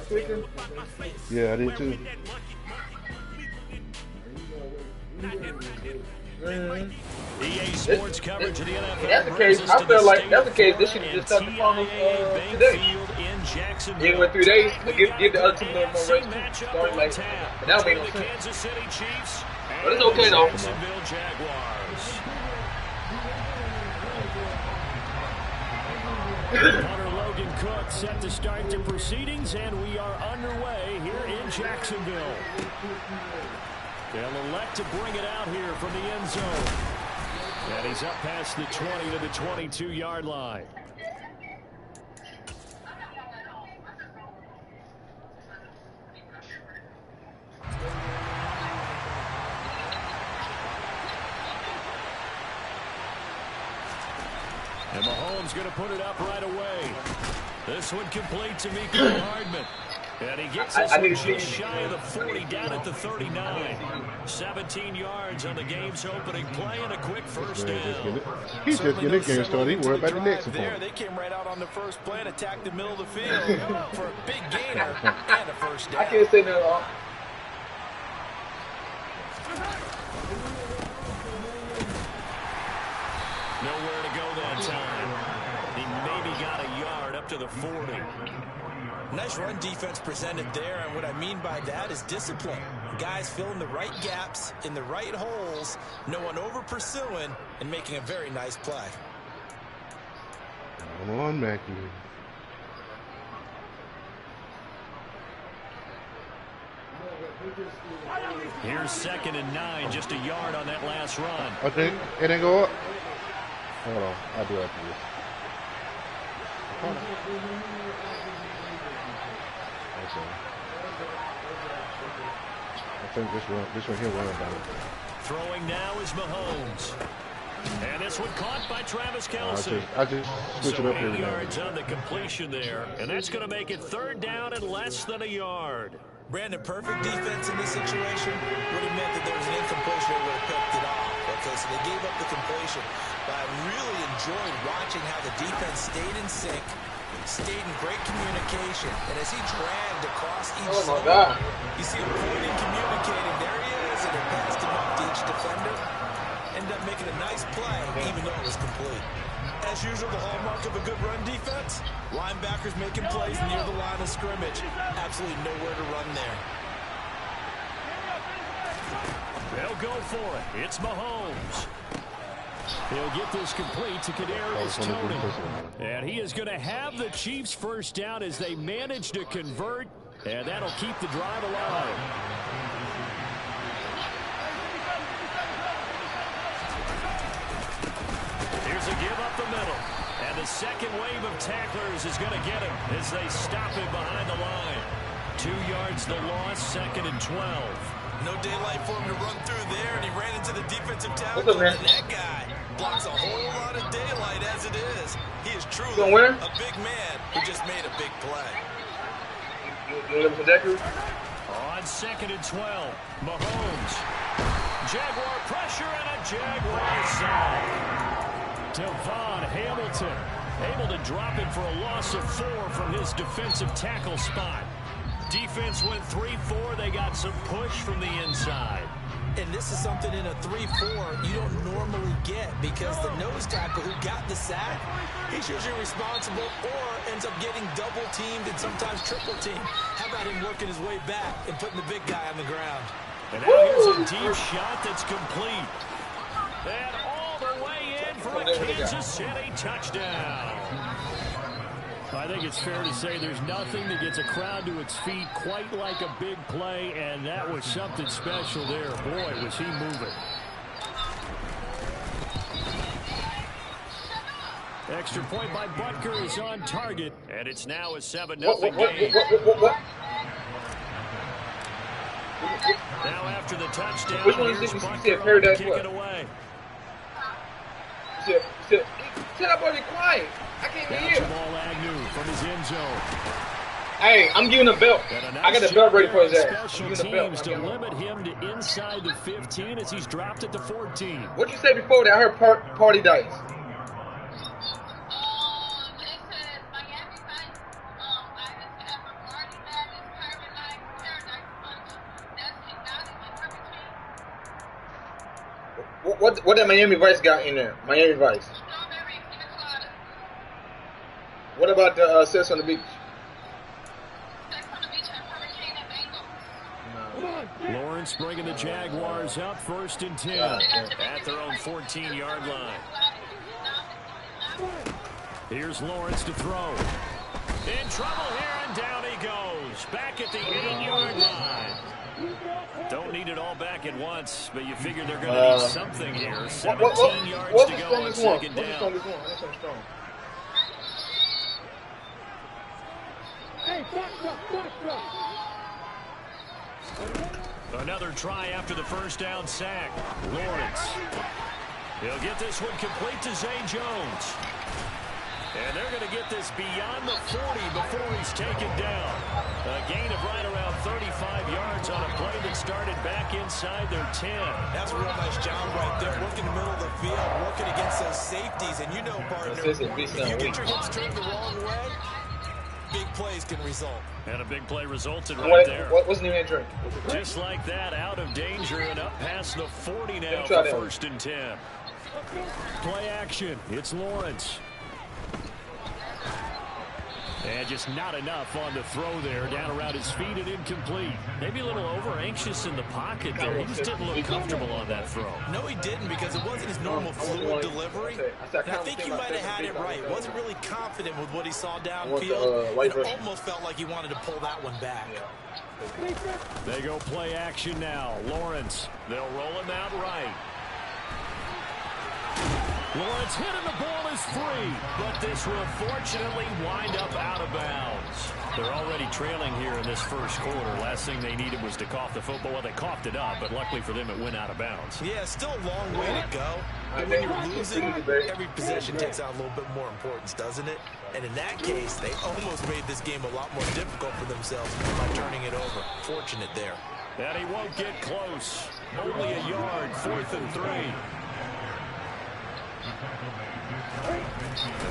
switching? Yeah, I did too. EA Sports coverage of the NFL. That's the case. I feel like that's the case. This should just start the finals today. It went 3 days to give the other team a little more rest too. Starting like, but that don't make no sense. But it's okay though. Hunter Logan Cook set to start the proceedings, and we are underway here in Jacksonville. They'll elect to bring it out here from the end zone. And he's up past the 20 to the 22-yard line. And Mahomes going to put it up right away. This one complete to Mecole Hardman. And he gets us just shy of the 40, down at the 39. 17 yards on the game's opening play and a quick first down. He's just getting the game started. He worried about the next one. They came right out on the first play and attacked the middle of the field for a big gainer and a first down. I can't say that all. Nowhere to go that time. He maybe got a yard up to the 40. Nice run defense presented there, and what I mean by that is discipline. Guys filling the right gaps in the right holes, no one over pursuing, and making a very nice play. Come on, Mackie. Here's 2nd and 9, just a yard on that last run. I think it didn't go up. Hold on, I'll do after this. I think this one here won about it. Throwing now is Mahomes. And this one caught by Travis Kelce. I just switch it up here. 8 yards on the completion there. And that's going to make it 3rd down and less than a yard. Brandon, perfect defense in this situation would have meant that there was an incompletion that would have picked it off. Okay, so they gave up the completion. But I really enjoyed watching how the defense stayed in sync, stayed in great communication. And as he dragged across each side, you see him pointing, communicating. There he is, and it passed him up to each defender. Ended up making a nice play, even though it was complete. As usual, the hallmark of a good run defense, linebackers making plays near the line of scrimmage. Absolutely nowhere to run there. They'll go for it. It's Mahomes. He'll get this complete to Kadarius Toney. And he is going to have the Chiefs first down as they manage to convert, and that'll keep the drive alive. Here's a give up the middle. And the second wave of tacklers is going to get him as they stop him behind the line. 2 yards the loss, 2nd and 12. No daylight for him to run through there, and he ran into the defensive tackle. And that guy blocks a whole lot of daylight as it is. He is truly a big man who just made a big play. On 2nd and 12, Mahomes. Jaguar pressure and a Jaguar sack. Devon Hamilton able to drop him for a loss of 4 from his defensive tackle spot. Defense went 3-4. They got some push from the inside. And this is something in a 3-4 you don't normally get, because the nose tackle who got the sack, he's usually responsible or ends up getting double teamed and sometimes triple teamed. How about him working his way back and putting the big guy on the ground? And now here's a deep shot that's complete. And all the way in for a Kansas City touchdown. I think it's fair to say there's nothing that gets a crowd to its feet quite like a big play, and that was something special there. Boy, was he moving. Extra point by Butker is on target, and it's now a 7-0 game. Now after the touchdown, which one is this? You said Paradise what? Away. Shut up, buddy, quiet. I can't hear. Jamal Agnew from his end zone. Hey, I'm giving a belt. I got the belt ready for his ass. Special teams to limit him to inside the 15 as he's dropped at the 14. What'd you say before that? I heard party dice. What that Miami Vice got in there? Miami Vice. What about the Sex on the Beach? Lawrence bringing the Jaguars up 1st and 10 at their own 14-yard line. Here's Lawrence to throw. In trouble here, and down he goes. Back at the 8-yard line. Don't need it all back at once, but you figure they're going to need something here. 17 yards to go on 2nd down. Another try after the 1st down sack. Lawrence. He'll get this one complete to Zay Jones. And they're going to get this beyond the 40 before he's taken down. A gain of right around 35 yards on a play that started back inside their 10. That's a real nice job right there. Working the middle of the field, working against those safeties. And you know, partner, if you get your hips turned the wrong way, big plays can result. And a big play resulted right there. What's the drink? Just like that, out of danger and up past the 40 now for 1st and 10. Play action. It's Lawrence. And just not enough on the throw there. Down around his feet and incomplete. Maybe a little over-anxious in the pocket there. He just didn't look comfortable on that throw. No, he didn't, because it wasn't his normal fluid delivery. And I think you might have had it right. Wasn't really confident with what he saw downfield. It almost felt like he wanted to pull that one back. They go play action now. Lawrence. They'll roll him out right. Lawrence hit and the ball is free, but this will fortunately wind up out of bounds. They're already trailing here in this 1st quarter. Last thing they needed was to cough the football. Well, they coughed it up, but luckily for them, it went out of bounds. Yeah, still a long way to go. But when you're losing, every possession takes on a little bit more importance, doesn't it? And in that case, they almost made this game a lot more difficult for themselves by turning it over. Fortunate there. And he won't get close. Only a yard, 4th and 3.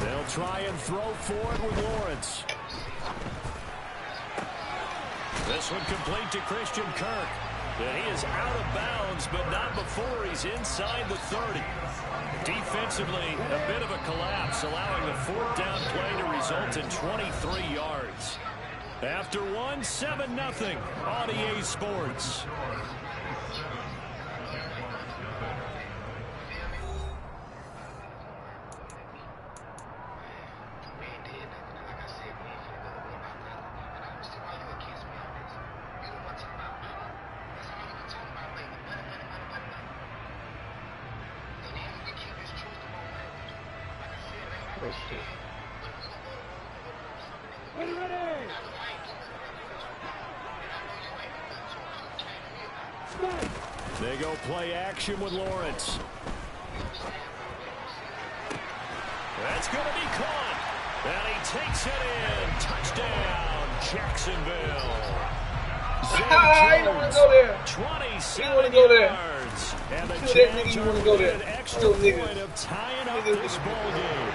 They'll try and throw forward with Lawrence. This one complete to Christian Kirk. And he is out of bounds, but not before he's inside the 30. Defensively, a bit of a collapse, allowing the 4th down play to result in 23 yards. After one, 7-0 on EA Sports. They go play action with Lawrence. That's going to be caught. And he takes it in. Touchdown, Jacksonville. I don't want to go there. 27 yards. And the Jags are within an extra point of tying up this ball game.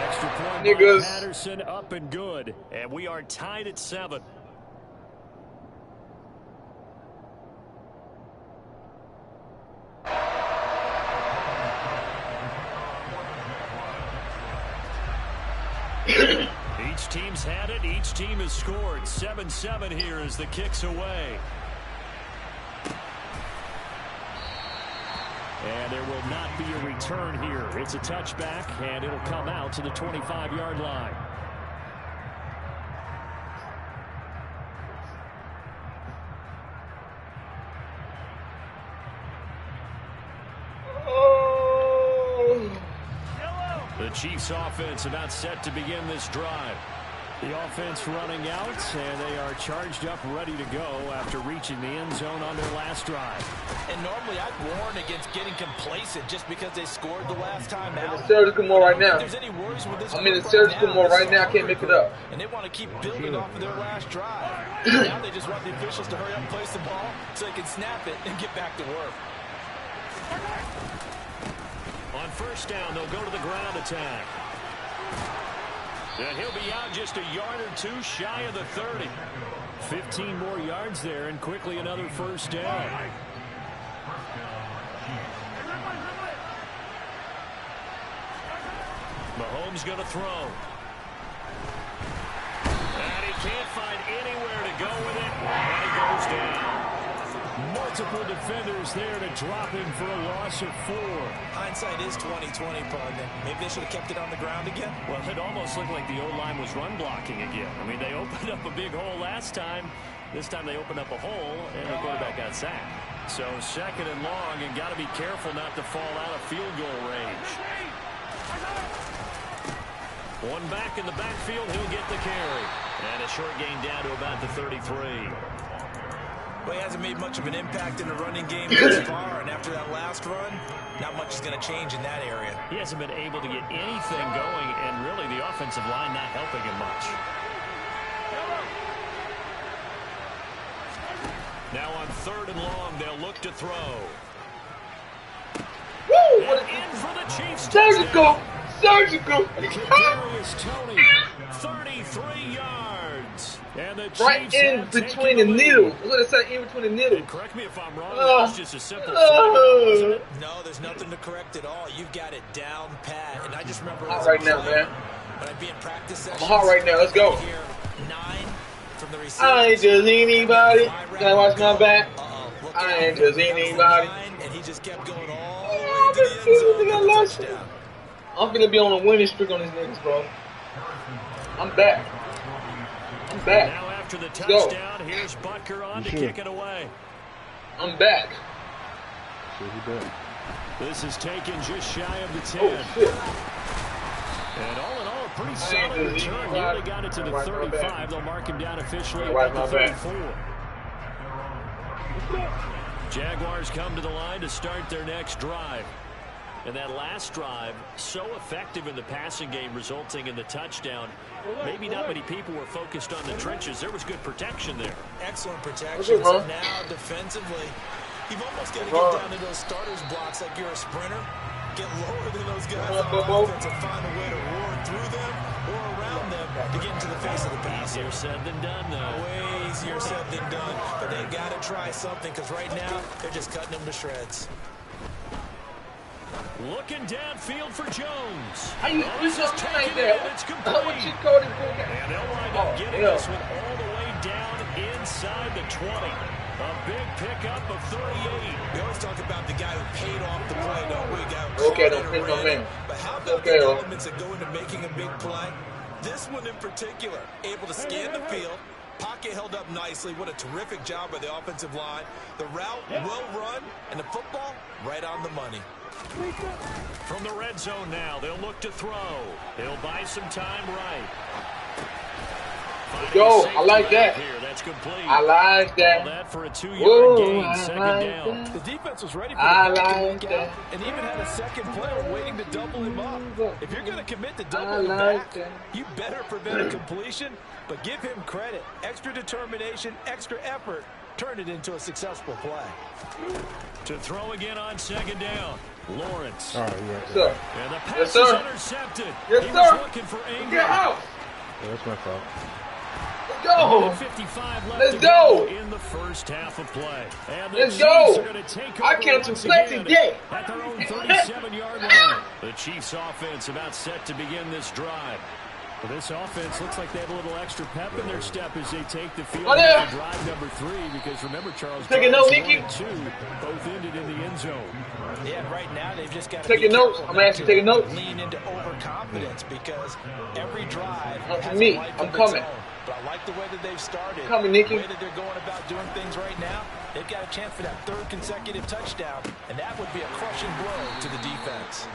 Extra point by Patterson, up and good. And we are tied at 7. Each team's had it. Each team has scored. 7-7 here as the kick's away. And there will not be a return here. It's a touchback, and it'll come out to the 25-yard line. The Chiefs offense about set to begin this drive. The offense running out, and they are charged up, ready to go after reaching the end zone on their last drive. And normally I'd warn against getting complacent just because they scored the last time out. I'm in the surgical mode right now. There's any worries with this? I'm in the surgical mode right now. I can't make it up. And they want to keep building off of their last drive. Now they just want the officials to hurry up and place the ball so they can snap it and get back to work. On 1st down, they'll go to the ground attack. And he'll be out just a yard or two shy of the 30. 15 more yards there, and quickly another 1st down. Mahomes going to throw. And he can't find anywhere to go with it. And he goes down. Multiple defenders there to drop him for a loss of 4. Hindsight is 20/20, partner. Maybe they should have kept it on the ground again. Well, it almost looked like the O-line was run blocking again. I mean, they opened up a big hole last time. This time they opened up a hole, and the quarterback got sacked. So 2nd and long, and got to be careful not to fall out of field goal range. One back in the backfield, he'll get the carry. And a short gain down to about the 33. Well, he hasn't made much of an impact in the running game thus far, and after that last run, not much is going to change in that area. He hasn't been able to get anything going, and really the offensive line not helping him much. Now on 3rd and long, they'll look to throw. Woo! What In for the Chiefs. surgical! Surgical! Kadarius Toney, 33 yards. And the Right Chiefs in have between taken the lead. needles. Look at that, in between the needles. And correct me if I'm wrong, that was just a simple flag, wasn't it? No, there's nothing to correct at all. You've got it down pat. And I just remember Hot right now, man. when I'd be in practice sessions. I'm hot right now. Let's go. Here, 9 from the receiver. I ain't just anybody. Can I watch my back? Look I out. ain't just That was the anybody. 9, and he just kept going all Oh, the way to the this end zone dude, for I the lost touchdown. I'm finna be on a winning streak on these niggas, bro. I'm back. I'm back. Now after the go. touchdown, here's Butker on to Sure. kick it away. I'm back. Sure he did. This is taken just shy of the 10. Oh, shit. And all in all, a pretty I ain't solid just return. He anybody. only got it to the Wipe my 35. back. They'll mark him down officially Wipe at the my back. 34. Jaguars come to the line to start their next drive. And that last drive, so effective in the passing game, resulting in the touchdown. Maybe not many people were focused on the trenches. There was good protection there. Excellent What's protection. it, huh? Now defensively, you've almost got to What's get wrong? down to those starters blocks like you're a sprinter. Get lower than those guys What's on up, Bobo? offense and find a way to roar through them or around them to get into the face of the passer. Easier said than done, though. Way easier said than done. But they've got to try something because right now they're just cutting them to shreds. Looking downfield for Jones. How you Oh, this is something like taken that? in. It's What complete. you call this bull? And they'll wind Oh, up getting yeah. this one all the way down inside the 20. A big pickup of 38. We always talk about the guy who paid off the play, don't we? Okay, don't piss my man. But how about Okay, the well. elements that go into making a big play? This one in particular, able to scan the field, pocket held up nicely. What a terrific job by the offensive line. The route well run, and the football right on the money. From the red zone now, they'll look to throw. He'll buy some time right. Let's go. I like that. Here, that's complete. I like All that. that for a 2-yard Whoa, gain, I 2nd like down. that. The defense was ready for I the back to like kick that. out and even had a second player waiting to double him up. If you're going to commit to double him like back, that. you better prevent a completion, but give him credit. Extra determination, extra effort, turn it into a successful play. To throw again on 2nd down. Lawrence. All right, yeah. What's up? And the pass Yes, is sir. intercepted. Yes, He sir. was looking for Ingram. Get out. Yeah, that's my fault. Let's go. 55 left Let's to go. in the first half of play. And the Let's Chiefs go. are going to take I over can't once play again today. at their own 37-yard line. The Chiefs offense about set to begin this drive. Well, this offense looks like they have a little extra pep in their step as they take the field Oh, yeah. for drive number 3, because remember, Charles, Taking drives notes, 1 Nicky? and 2 both ended in the end zone. Yeah, right now they've just got to Taking notes. I'm actually taking notes. lean into overconfidence because every drive Not has for me. a life I'm of its coming. own. But I like the way that they've started. Coming, Nicky. The way that they're going about doing things right now. They've got a chance for that 3rd consecutive touchdown, and that would be a crushing blow to the defense.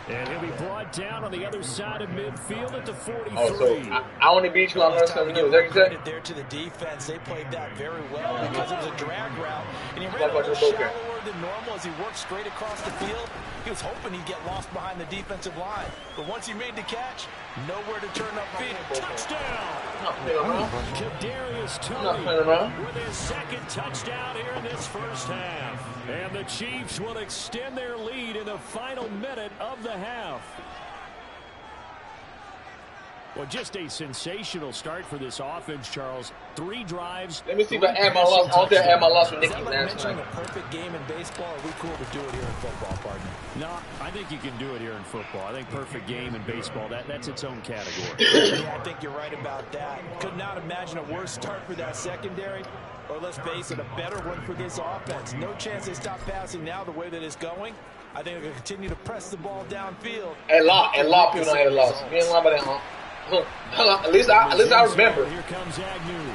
And he'll be brought down on the other side of midfield at the 43. Oh, so I want to beat you. I learned something new. Is that what you said? Credit there to the defense. They played that very well because it was a drag route, and he ran That's a like little a bokeh. shallower than normal as he worked straight across the field. He was hoping he'd get lost behind the defensive line, but once he made the catch, nowhere to turn upfield. Touchdown! I'm not playing around. Kadarius I'm not Toney playing around. with his 2nd touchdown here in this first half. And the Chiefs will extend their lead in the final minute of the half. Well, just a sensational start for this offense, Charles. 3 drives. Let me see if I add my loss. I don't think I add my loss with Nicky last night. A perfect game in baseball. Are we cool to do it here in football, partner? No, I think you can do it here in football. I think perfect game in baseball, that's its own category. Yeah, I think you're right about that. Could not imagine a worse start for that secondary. Or let's face it, a better one for this offense. No chance they stop passing now the way that it's going. I think they're going to continue to press the ball downfield. A lot people don't have a loss. Me and about that, huh? At least I remember. Here comes Agnew.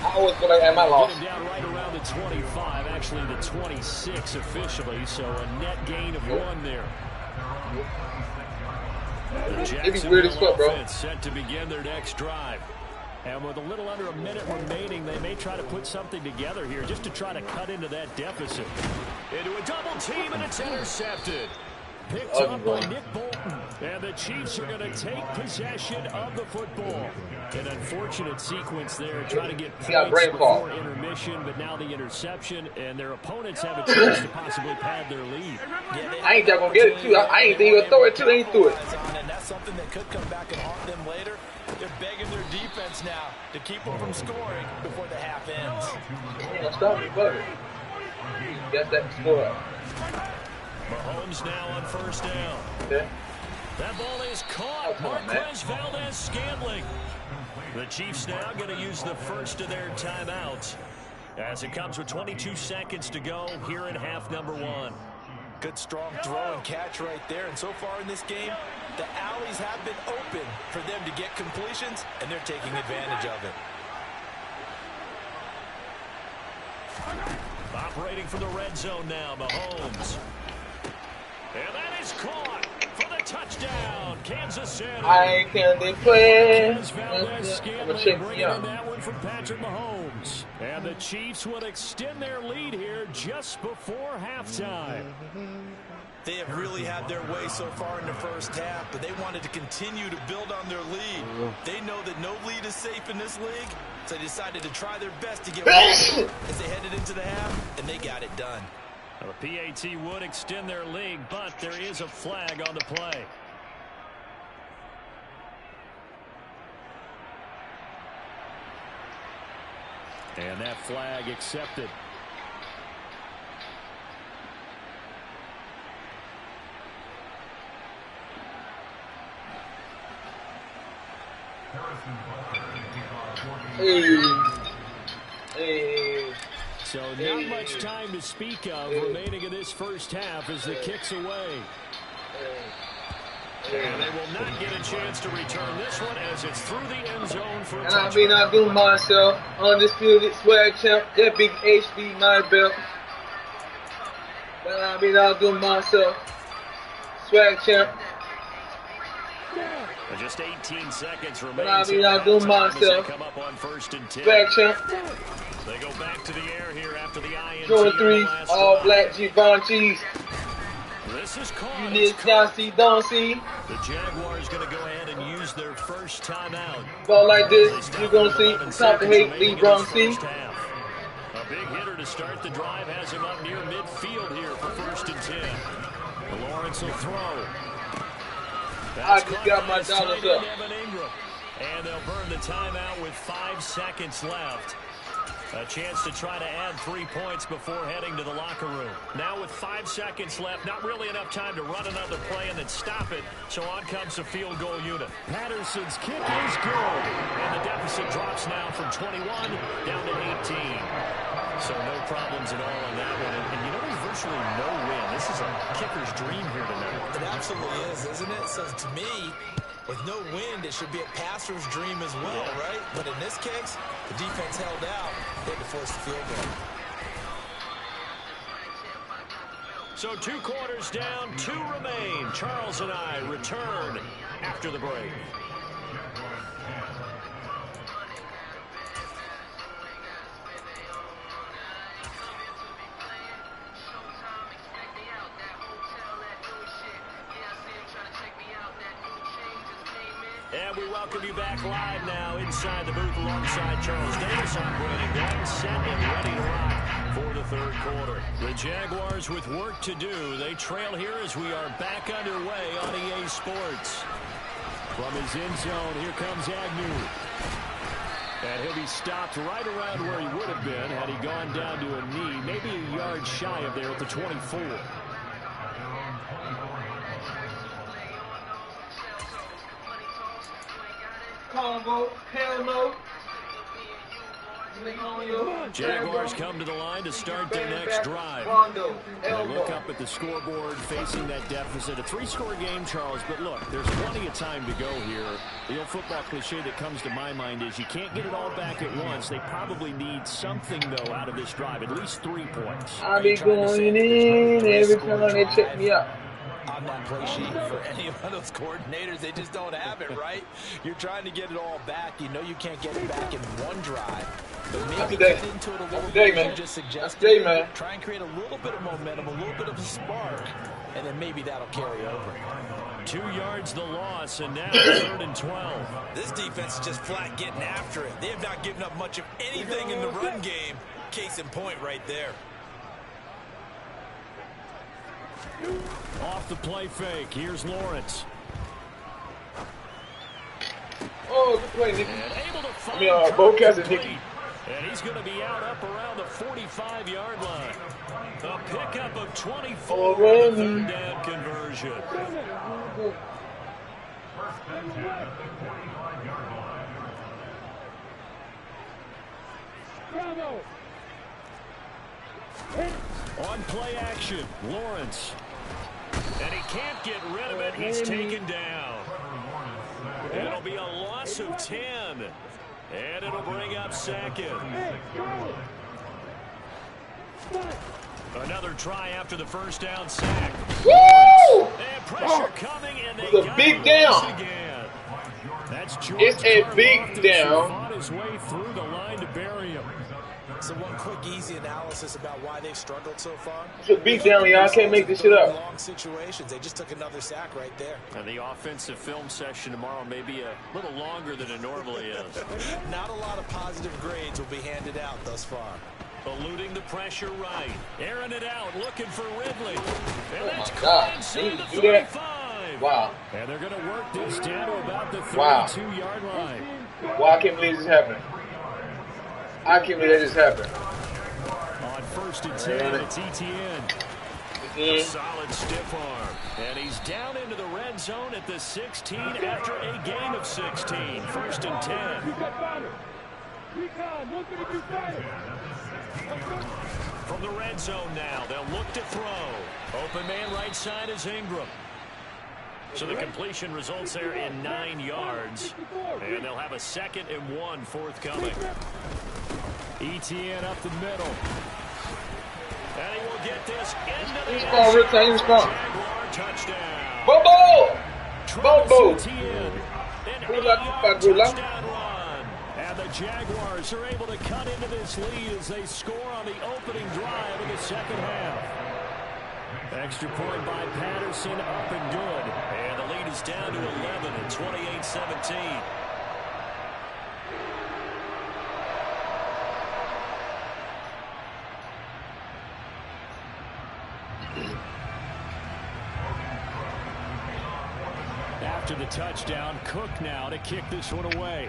I always go back at my loss. Get him down right around the 25, actually the 26 officially, so a net gain of 1 there. It'd be weird as fuck, bro. Set to begin their next drive. And with a little under a minute remaining, they may try to put something together here just to try to cut into that deficit. Into a double team, and it's intercepted. Picked up by Nick Bolton. And the Chiefs are going to take possession of the football. An unfortunate sequence there, trying to get points before intermission, but now the interception, and their opponents have a chance to possibly pad their lead. I ain't that going to get it, too. I ain't think he would throw it, too. They ain't threw it. And that's something that could come back and haunt them later. They're begging their defense now to keep them from scoring before the half ends. Yeah, stop me, buddy. Got that score. Mahomes now on first down. Okay. That ball is caught. Marquez Valdez-Scantling. The Chiefs now going to use the first of their timeouts as it comes with 22 seconds to go here in half number 1. Good strong throw and catch right there. And so far in this game, the alleys have been open for them to get completions, and they're taking advantage of it. Operating from the red zone now, Mahomes. And that is caught for the touchdown, Kansas City. I can play. I'm gonna check that one from Patrick Mahomes. And the Chiefs will extend their lead here just before halftime. They have really had their way so far in the first half, but they wanted to continue to build on their lead. They know that no lead is safe in this league, so they decided to try their best to get one as they headed into the half, and they got it done. Well, the PAT would extend their lead, but there is a flag on the play. And that flag accepted. So not much time to speak of remaining in this first half as the kick's away. And they will not get a chance to return this one as it's through the end zone for a touchdown. I mean, I do myself, undisputed swag champ, that big HB my belt. But I mean, I'll do myself, swag champ. Just 18 seconds remaining. But I mean, I'll do myself, come up on first and 10. swag champ. They go back to the air here after the INT. Jordan 3, all black Givenchy's. This is called. You need Johnson, don't see. The Jaguars going to go ahead and use their first timeout. Ball like this, you're going to see. Top to hate, Lee Brown C. A big hitter to start the drive has him up near midfield here for first and 10. Lawrence will throw. I just got my dollars up. And they'll burn the timeout with 5 seconds left. A chance to try to add 3 points before heading to the locker room. Now with 5 seconds left, not really enough time to run another play and then stop it. So on comes the field goal unit. Patterson's kick is good. And the deficit drops now from 21 down to 18. So no problems at all on that one. And you know, there's virtually no win. This is a kicker's dream here tonight. It absolutely is, isn't it? So to me, with no wind, it should be a passer's dream as well, right? But in this case, the defense held out. They had to force the field goal. So 2 quarters down, 2 remain. Charles and I return after the break. And we welcome you back live now inside the booth alongside Charles Davis operating down, set and ready to rock for the third quarter. The Jaguars with work to do. They trail here as we are back underway on EA Sports. From his end zone, here comes Agnew. And he'll be stopped right around where he would have been had he gone down to a knee, maybe a yard shy of there at the 24. Combo, hell no. Jaguars come to the line to start their next drive. They look up at the scoreboard facing that deficit. A 3-score game, Charles, but look, there's plenty of time to go here. The old football cliche that comes to my mind is you can't get it all back at once. They probably need something, though, out of this drive, at least 3 points. I be going in every time they check me out. On that play sheet for any of those coordinators, they just don't have it, right? You're trying to get it all back. You know you can't get it back in one drive. But maybe get into it a little bit, as you just suggested. Try and create a little bit of momentum, a little bit of a spark, and then maybe that'll carry over. 2 yards the loss, and now 3rd and 12. This defense is just flat getting after it. They have not given up much of anything in the run game. Case in point right there. Off the play fake. Here's Lawrence. Oh, good play, Nicky. Able to find Bowcats and Nicky. And he's going to be out up around the 45-yard line. A pickup of 24 on the 3rd down conversion. On play action, Lawrence. And he can't get rid of it. He's taken down. It'll be a loss of 10. And it'll bring up 2nd. Another try after the first down sack. Woo! And pressure coming, and they it's a big down. Again. That's George it's a big Karlaftis, down. who fought his way through the line to bury him. So one quick, easy analysis about why they've struggled so far. It's a big down, y'all. I can't make this shit up. Long situations. They just took another sack right there. And the offensive film session tomorrow may be a little longer than it normally is. Not a lot of positive grades will be handed out thus far. Eluding the pressure right. Airing it out, looking for Ridley. And Oh that's my God. inside the Do that? 35. Wow. And they're going to work this down to about the 32-yard line. Wow, I can't believe this happened. I can't believe that just happened. On 1st and 10, it's Etienne. A solid stiff arm. And he's down into the red zone at the 16 after a gain of 16. 1st and 10. From the red zone now, they'll look to throw. Open man right side is Ingram. So the completion results there in 9 yards. And they'll have a 2nd and 1 forthcoming. Etienne up the middle. And he will get this into the Jaguar touchdown. Bobo! Bobo! Etienne, an Gula, 8-yard Gula. touchdown run. And the Jaguars are able to cut into this lead as they score on the opening drive of the 2nd half. Extra point by Patterson, up and good. And the lead is down to 11 at 28-17. After the touchdown, Cook now to kick this one away.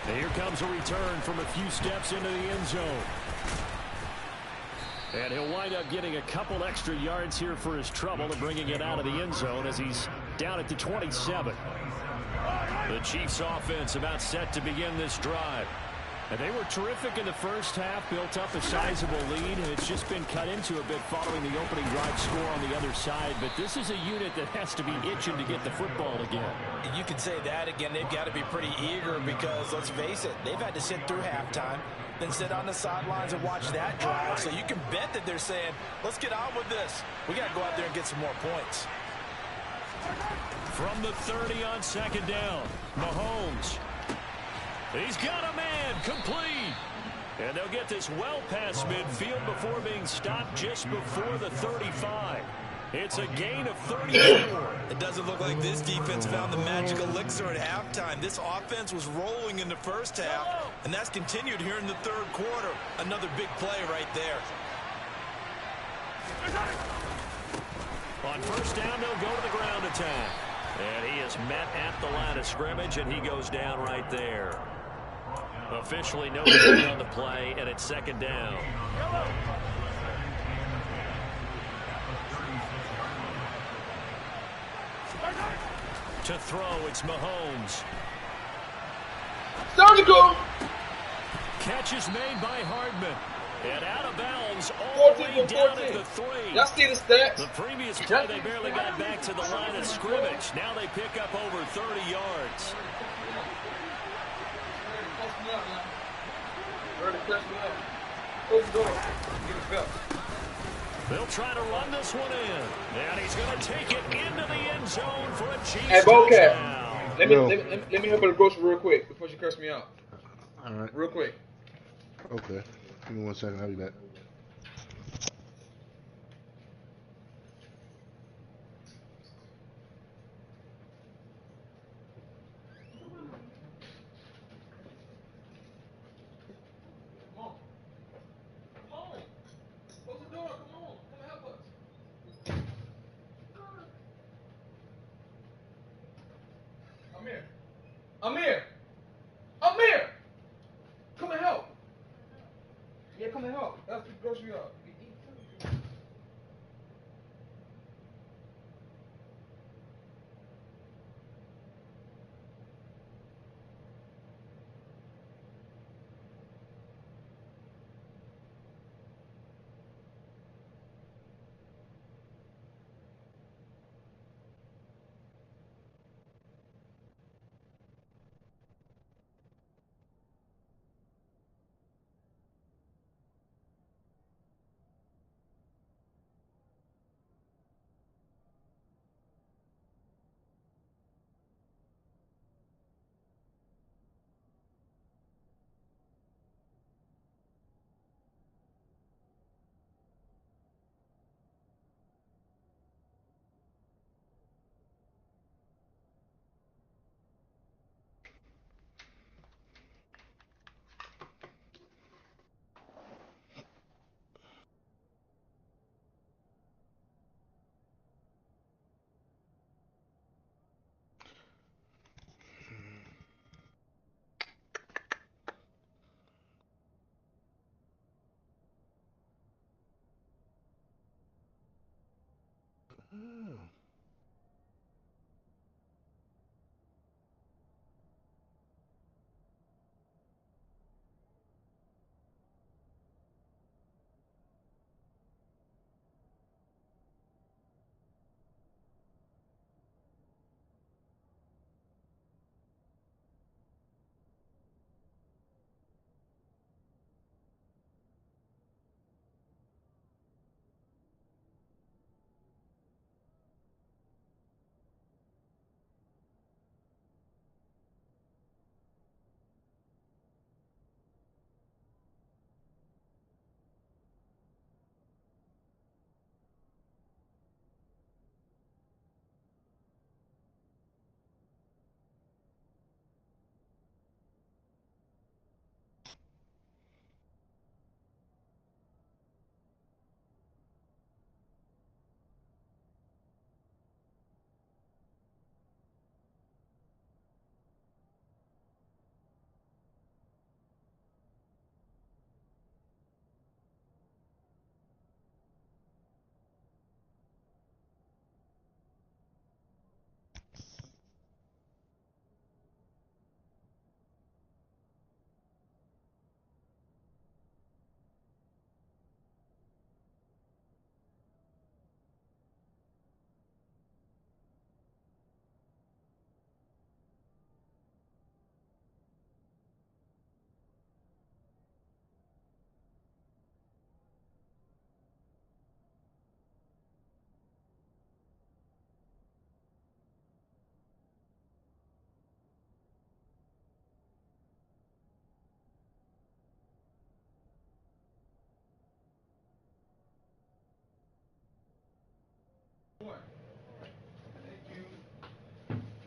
And here comes a return from a few steps into the end zone. And he'll wind up getting a couple extra yards here for his trouble and bringing it out of the end zone as he's down at the 27. The Chiefs offense about set to begin this drive. And they were terrific in the first half, built up a sizable lead, and it's just been cut into a bit following the opening drive score on the other side. But this is a unit that has to be itching to get the football again. You can say that again. They've got to be pretty eager because, let's face it, they've had to sit through halftime, then sit on the sidelines and watch that drive. So you can bet that they're saying, let's get on with this. We got to go out there and get some more points. From the 30 on 2nd down, Mahomes. He's got a man, complete. And they'll get this well past midfield before being stopped just before the 35. It's a gain of 34. It doesn't look like this defense found the magic elixir at halftime. This offense was rolling in the first half, and that's continued here in the 3rd quarter. Another big play right there. On first down, they'll go to the ground attack. And he is met at the line of scrimmage, and he goes down right there. Officially no delay on the play, and it's second down. To throw, it's Mahomes. Surgical! Catch is made by Hardman. And out of bounds all the way down at the 3. Y'all see the stats? The previous play, they barely got back to the line of scrimmage. Now they pick up over 30 yards. They'll try to run this one in. And he's going to take it into the end zone for a Chiefs Hey, Bocap, touchdown. let me help with the grocery real quick before she curse me out. All right. Real quick. Okay. Give me 1 second. I'll be back. Amir! Come and help. Yeah, come and help. That's the grocery up.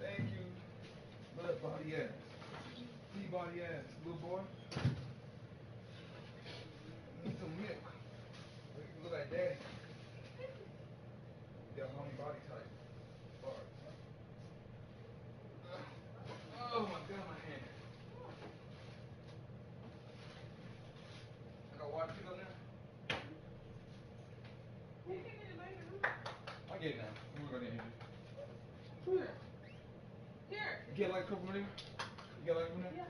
Thank you. Blood body ass. Tea body ass, little boy. Need some milk. Look like daddy. Yeah, homie. a couple minutes? You got like a minute? Yeah.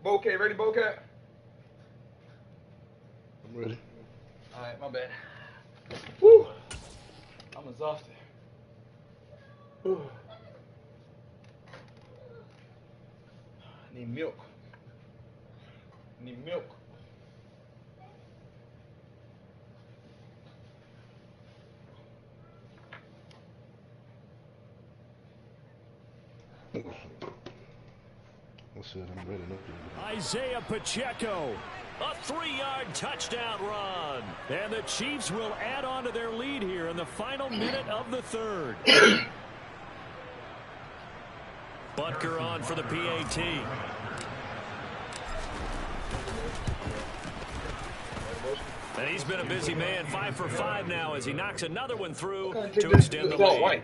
Bowcat, ready, Bowcat? I'm ready. Alright, my bad. Woo! I'm exhausted. Whew. I need milk. I need milk. I said I'm ready. Isaiah Pacheco, a 3-yard touchdown run. And the Chiefs will add on to their lead here in the final minute of the third. Butker on for the PAT. And he's been a busy man, 5 for 5 now as he knocks another one through to extend the lead.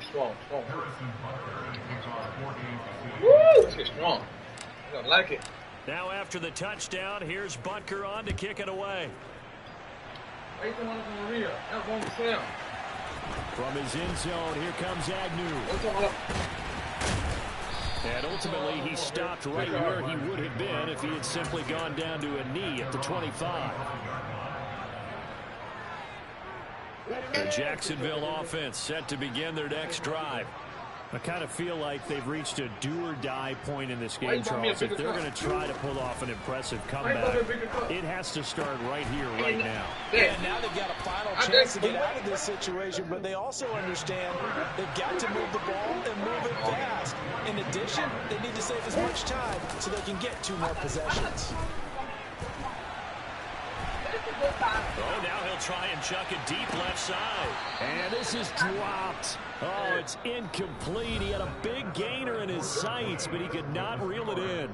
Strong. Woo! It's strong. I don't like it. Now after the touchdown, here's Butker on to kick it away. From his end zone, here comes Agnew. And ultimately, he stopped right where he would have been if he had simply gone down to a knee at the 25. The Jacksonville offense set to begin their next drive. I kind of feel like they've reached a do-or-die point in this game, Charles. If they're going to try to pull off an impressive comeback, it has to start right here, right now. Yeah, now they've got a final chance to get out of this situation, but they also understand they've got to move the ball and move it fast. In addition, they need to save as much time so they can get 2 more possessions. Oh, now he'll try and chuck it deep left side. And this is dropped. Oh, it's incomplete. He had a big gainer in his sights, but he could not reel it in.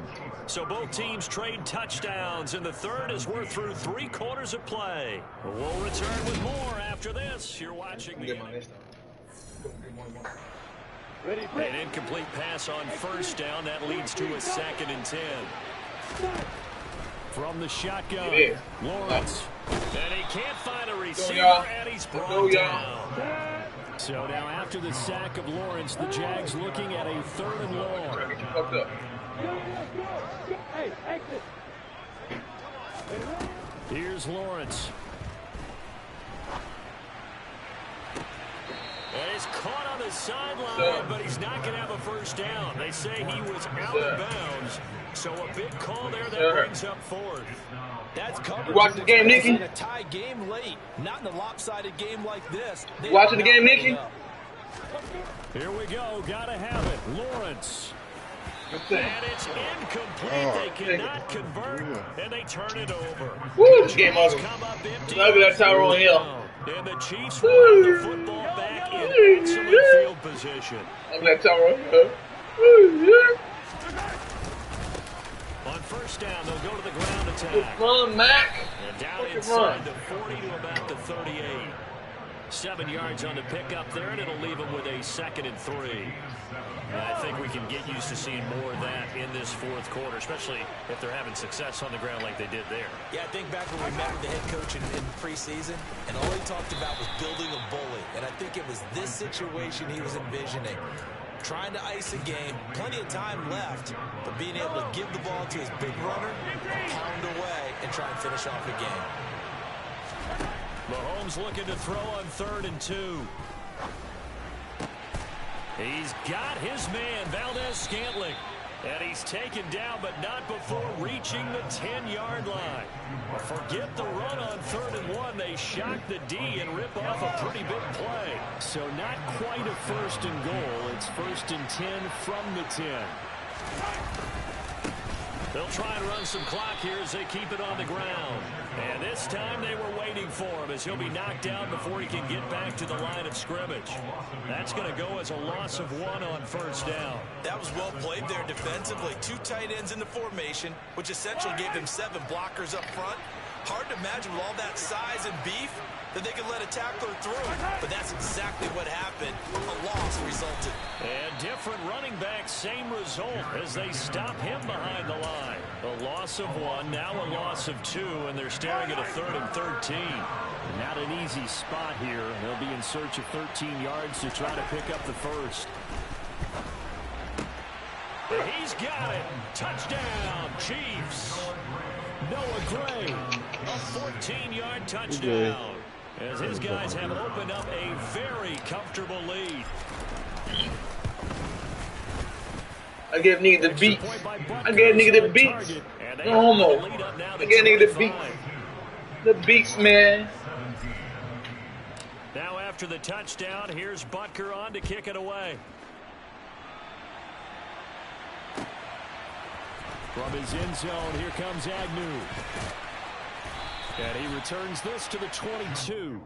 So both teams trade touchdowns, and the third as we're through 3 quarters of play. We'll return with more after this. You're watching the An incomplete pass on first down. That leads to a 2nd and 10. From the shotgun, Yeah. Lawrence. And he can't find a receiver, and he's brought down. So now after the sack of Lawrence, the Jags looking at a 3rd and long. Trying to get you fucked up. Here's Lawrence. And he's caught on the sideline, but he's not going to have a first down. They say he was out of bounds. So a big call there that brings up 4th. That's coverage. You watching the game, Nicky? In a tie game late, not in a lopsided game like this. You watching the game, Nicky? Here we go. Gotta have it. Lawrence. And it's incomplete. They cannot convert, and they turn it over. Woo, this game ugly. Look at that Tyrone Hill. And the Chiefs run the football back in excellent field position. Look at that Tyrone Hill. On first down, they'll go to the ground attack. Run, Mack. And down inside the 40 to about the 38. 7 yards on the pickup there, and it'll leave them with a 2nd and 3. And I think we can get used to seeing more of that in this 4th quarter, especially if they're having success on the ground like they did there. Yeah, I think back when we met with the head coach in preseason, and all he talked about was building a bully. And I think it was this situation he was envisioning. Trying to ice a game, plenty of time left, but being able to give the ball to his big runner, pound away, and try and finish off the game. Mahomes looking to throw on 3rd and 2. He's got his man, Valdez-Scantling. And he's taken down, but not before reaching the 10-yard line. Forget the run on 3rd and 1. They shock the D and rip off a pretty big play. So not quite a 1st and goal. It's 1st and 10 from the 10. They'll try and run some clock here as they keep it on the ground. And this time they were waiting for him as he'll be knocked down before he can get back to the line of scrimmage. That's going to go as a loss of 1 on 1st down. That was well played there defensively. 2 tight ends in the formation, which essentially gave him 7 blockers up front. Hard to imagine with all that size and beef that they could let a tackler through. But that's exactly what happened. A loss resulted. And different running backs, same result as they stop him behind the line. A loss of 1, now a loss of 2, and they're staring at a 3rd and 13. Not an easy spot here. They'll be in search of 13 yards to try to pick up the 1st. He's got it. Touchdown, Chiefs. Noah Gray, a 14-yard touchdown. As his guys have opened up a very comfortable lead. I give nigga the beats. I gave nigga the beats. No homo. I gave nigga the beats. The beats, man. Now after the touchdown, here's Butker on to kick it away. From his end zone, here comes Agnew. And he returns this to the 22.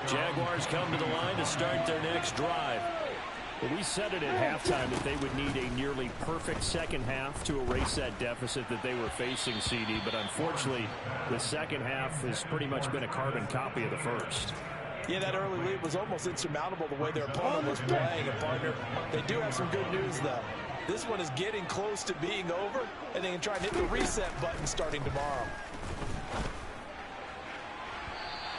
Jaguars come to the line to start their next drive. Well, we said it at halftime that they would need a nearly perfect second half to erase that deficit that they were facing, CD. But unfortunately, the second half has pretty much been a carbon copy of the first. Yeah, that early lead was almost insurmountable the way their opponent was playing. And, partner, they do have some good news, though. This one is getting close to being over, and they can try and hit the reset button starting tomorrow.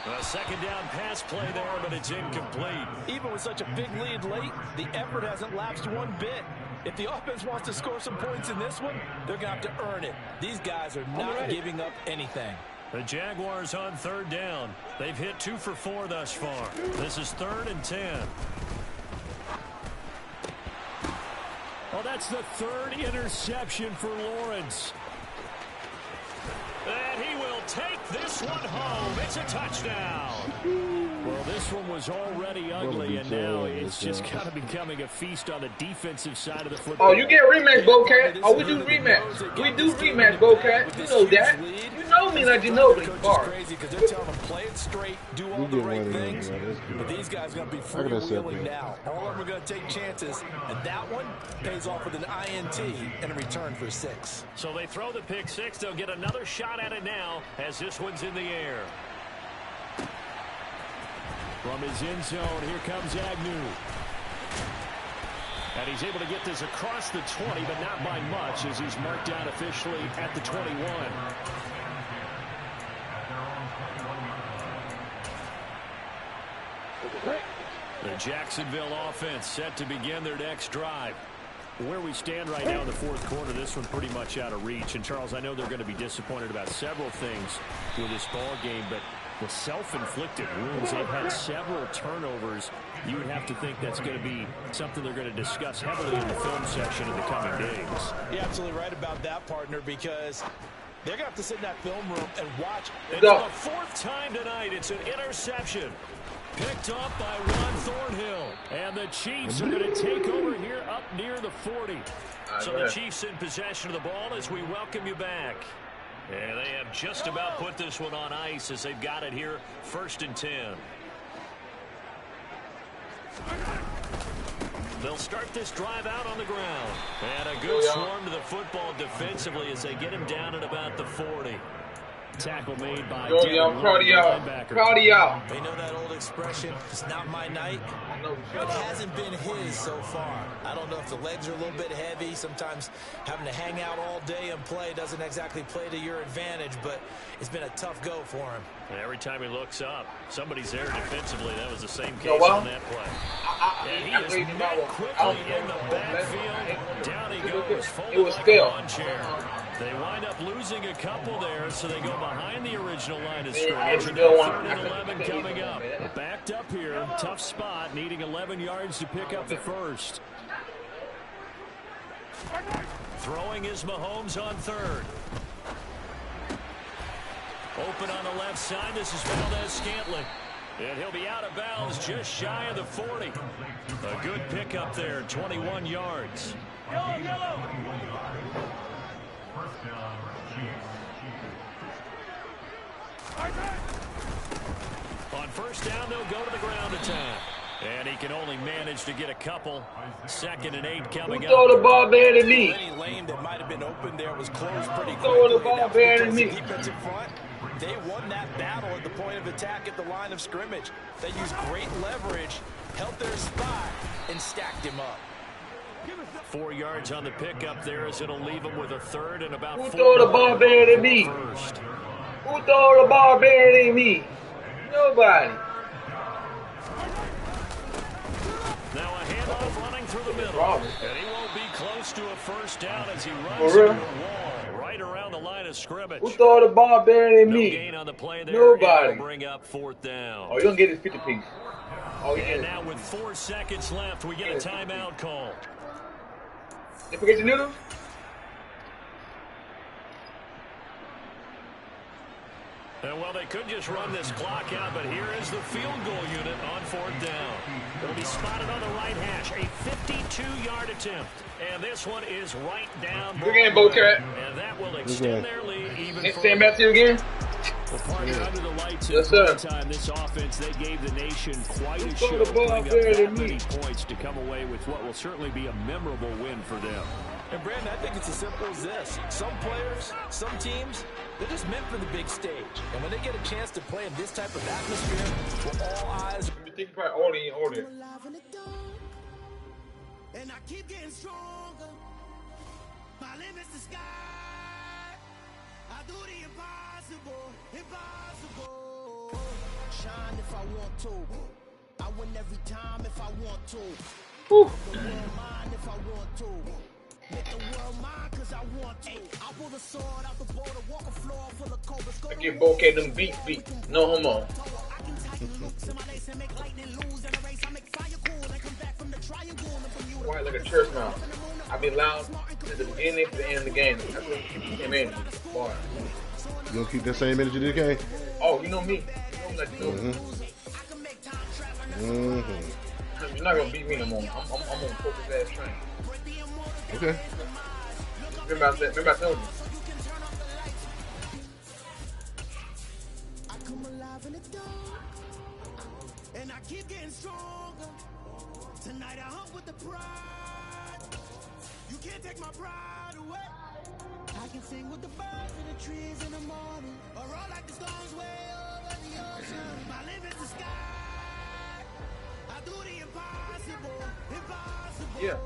A second down pass play there, but it's incomplete. Even with such a big lead late, the effort hasn't lapsed one bit. If the offense wants to score some points in this one, they're going to have to earn it. These guys are not giving up anything. The Jaguars on 3rd down. They've hit 2 for 4 thus far. This is 3rd and 10. Oh, that's the 3rd interception for Lawrence. And he will take this one home. It's a touchdown. Well, this one was already ugly, and now it's just kind of becoming a feast on the defensive side of the football. Oh, you get rematch, Bocat. Oh, we do rematch. We do rematch, Bocat. You know that. You know me like you know the bar. Crazy because they're telling them play it straight, do all the right things. But these guys are going to be freewheeling now. All of them are going to take chances, and that one pays off with an INT and a return for 6. So they throw the pick 6. They'll get another shot at it now as this one's in the air. From his end zone, here comes Agnew. And he's able to get this across the 20, but not by much, as he's marked down officially at the 21. The Jacksonville offense set to begin their next drive. Where we stand right now in the fourth quarter, this one pretty much out of reach. And, Charles, I know they're going to be disappointed about several things with this ball game, but the self-inflicted wounds, they've had several turnovers. You would have to think that's going to be something they're going to discuss heavily in the film section in the coming days. You're absolutely right about that, partner, because they're going to have to sit in that film room and watch. It's the fourth time tonight. It's an interception. Picked up by Ron Thornhill. And the Chiefs are going to take over here up near the 40. So the Chiefs in possession of the ball as we welcome you back. And they have just about put this one on ice as they've got it here, 1st and 10. They'll start this drive out on the ground. And a good swarm to the football defensively as they get him down at about the 40. Tackle made by I'm proud of y'all. Proud of y'all. They know that old expression, it's not my night. It hasn't been his so far. I don't know if the legs are a little bit heavy. Sometimes having to hang out all day and play doesn't exactly play to your advantage, but it's been a tough go for him. And every time he looks up, somebody's there defensively. That was the same case on that play. And he is met quickly in the backfield. Down he goes, folded like a lawn chair. They wind up losing a couple there, so they go behind the original line of scrimmage. And 3rd and 11 coming up. Backed up here, tough spot, needing 11 yards to pick up the first. Throwing is Mahomes on 3rd. Open on the left side, this is Valdez-Scantling. And he'll be out of bounds just shy of the 40. A good pickup there, 21 yards. Yellow. On 1st down, they'll go to the ground attack. And he can only manage to get a couple. 2nd and 8 coming up. Who throw the ball better than me? Any lane that might have been open there was closed pretty quickly. Throw the ball better than me. Defense in front, they won that battle at the point of attack at the line of scrimmage. They used great leverage, held their spot, and stacked him up. 4 yards on the pickup there as it'll leave him with a 3rd and about 4. Who throw the ball better than me? Who throw the ball better than me? Nobody. Now a handoff running through the middle. And he won't be close to a 1st down as he runs into a wall right around the line of scrimmage. Who throw the ball better than me? No gain on the play there. Nobody. Bring up 4th down. Oh, you don't get his 50 piece. Oh, and now with 4 seconds left, we get a timeout call. They forget the noodles? And well, they could just run this clock out, but here is the field goal unit on 4th down. It'll be spotted on the right hash, a 52-yard attempt. And this one is right down. Good game, Bocat. And that will extend their lead even further. Stand back to you again. Well, partner, under the lights yes, sir. Time, this offense, they gave the nation quite a show, putting up that many points to come away with what will certainly be a memorable win for them. And Brandon, I think it's as simple as this. Some players, some teams, they're just meant for the big stage. And when they get a chance to play in this type of atmosphere, with all eyes. You think you probably order. And I keep getting stronger. My limit's the sky. I do the impossible, impossible. Shine if I want to. I win every time if I want to. Make the world mine if I want to. Make the world mine cause I want to. I pull the sword out the border, walk a floor full of cobras. I get Bocat them beat. No homo. Quiet like a church mouse. I've been loud since the beginning to the end of the game. That's what came in. Boy. You gonna keep that same energy this game? Oh, you know me. You know like you know. You're not gonna beat me no more. I'm gonna focus that train. Okay. Remember I told you. I come alive in the dark, and I keep getting stronger. Tonight I hunt with the pride. You can't take my pride away. I can sing with the birds and the trees in the morning, or roll like the storms way over the ocean. My limit's the sky. I do the impossible, impossible. Yeah.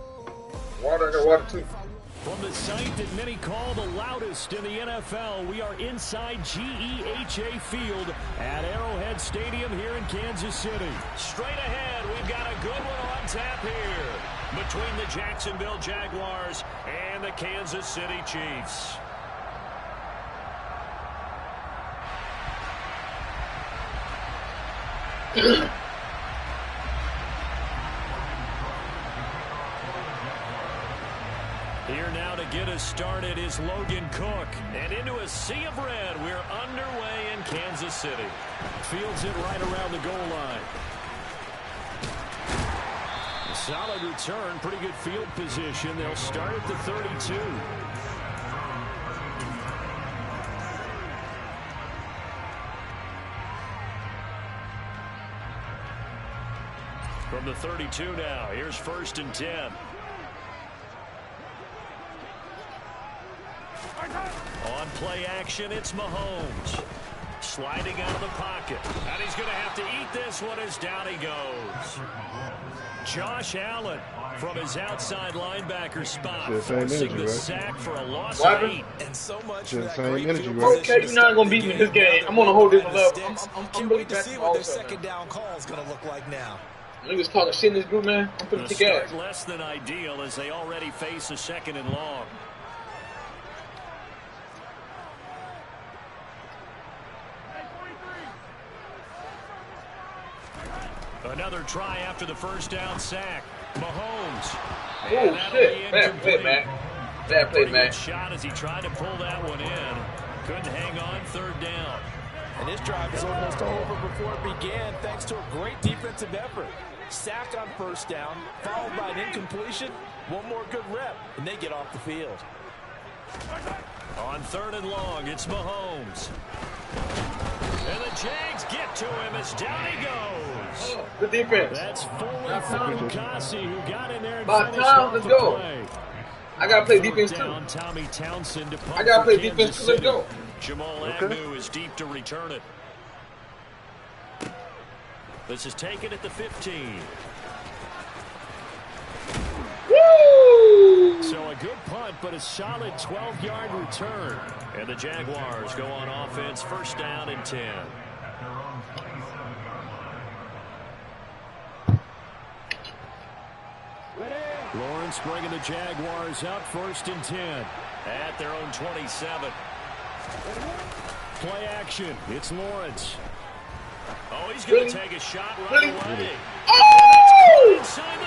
Water in the water, too. From the site that many call the loudest in the NFL, we are inside GEHA Field at Arrowhead Stadium here in Kansas City. Straight ahead, we've got a good one on tap here between the Jacksonville Jaguars and the Kansas City Chiefs. Here now to get us started is Logan Cook. And into a sea of red, we're underway in Kansas City. Fields it right around the goal line. Solid return, pretty good field position. They'll start at the 32. From the 32 now, here's 1st and 10. On play action, it's Mahomes. Sliding out of the pocket. And he's going to have to eat this one as down he goes. Josh Allen from his outside linebacker spot, forcing the sack for a loss of 8. And so much for that great energy, right? Okay, you're not going to beat me in this game. I'm on a whole different level. I'm really to see what their second down call is going to look like now. Niggas talking shit in this group, man. I'm finna kick ass. Less than ideal as they already face a 2nd and long. Another try after the first down sack. Mahomes. Oh, shit. Bad play, man. Bad play, man. Shot as he tried to pull that one in. Couldn't hang on 3rd down. And this drive is almost over before it began thanks to a great defensive effort. Sack on 1st down, followed by an incompletion. One more good rep, and they get off the field. On 3rd and long, it's Mahomes. And the Jags get to him as down he goes. Oh, good defense. That's fully from Kasi, who got in there and By finished time, off let's the go. play. I got to play defense, too. Down Tommy Townsend to punt I got to play for defense, Kansas too. Let's City. go. Jamal Agnew is deep to return it. This is taken at the 15. Woo! So a good punt, but a solid 12-yard return. And the Jaguars go on offense, 1st down and 10. Lawrence bringing the Jaguars up, 1st and 10 at their own 27. Play action. It's Lawrence. Oh, he's going to take a shot right away. Oh!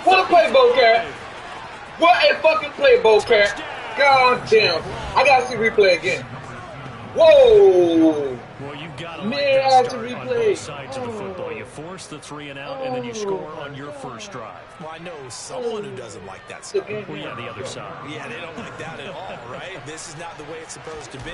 What a play, Bo-Cat. What a fucking play, Bo-Cat. God damn. I got to see replay again. Whoa. Well, you've got to Man, like I that have to start on replay. both sides of the football. You force the 3 and out, and then you score on your first drive. Well, I know someone who doesn't like that stuff. Well, yeah, the other side. Yeah, they don't like that at all, right? This is not the way it's supposed to be.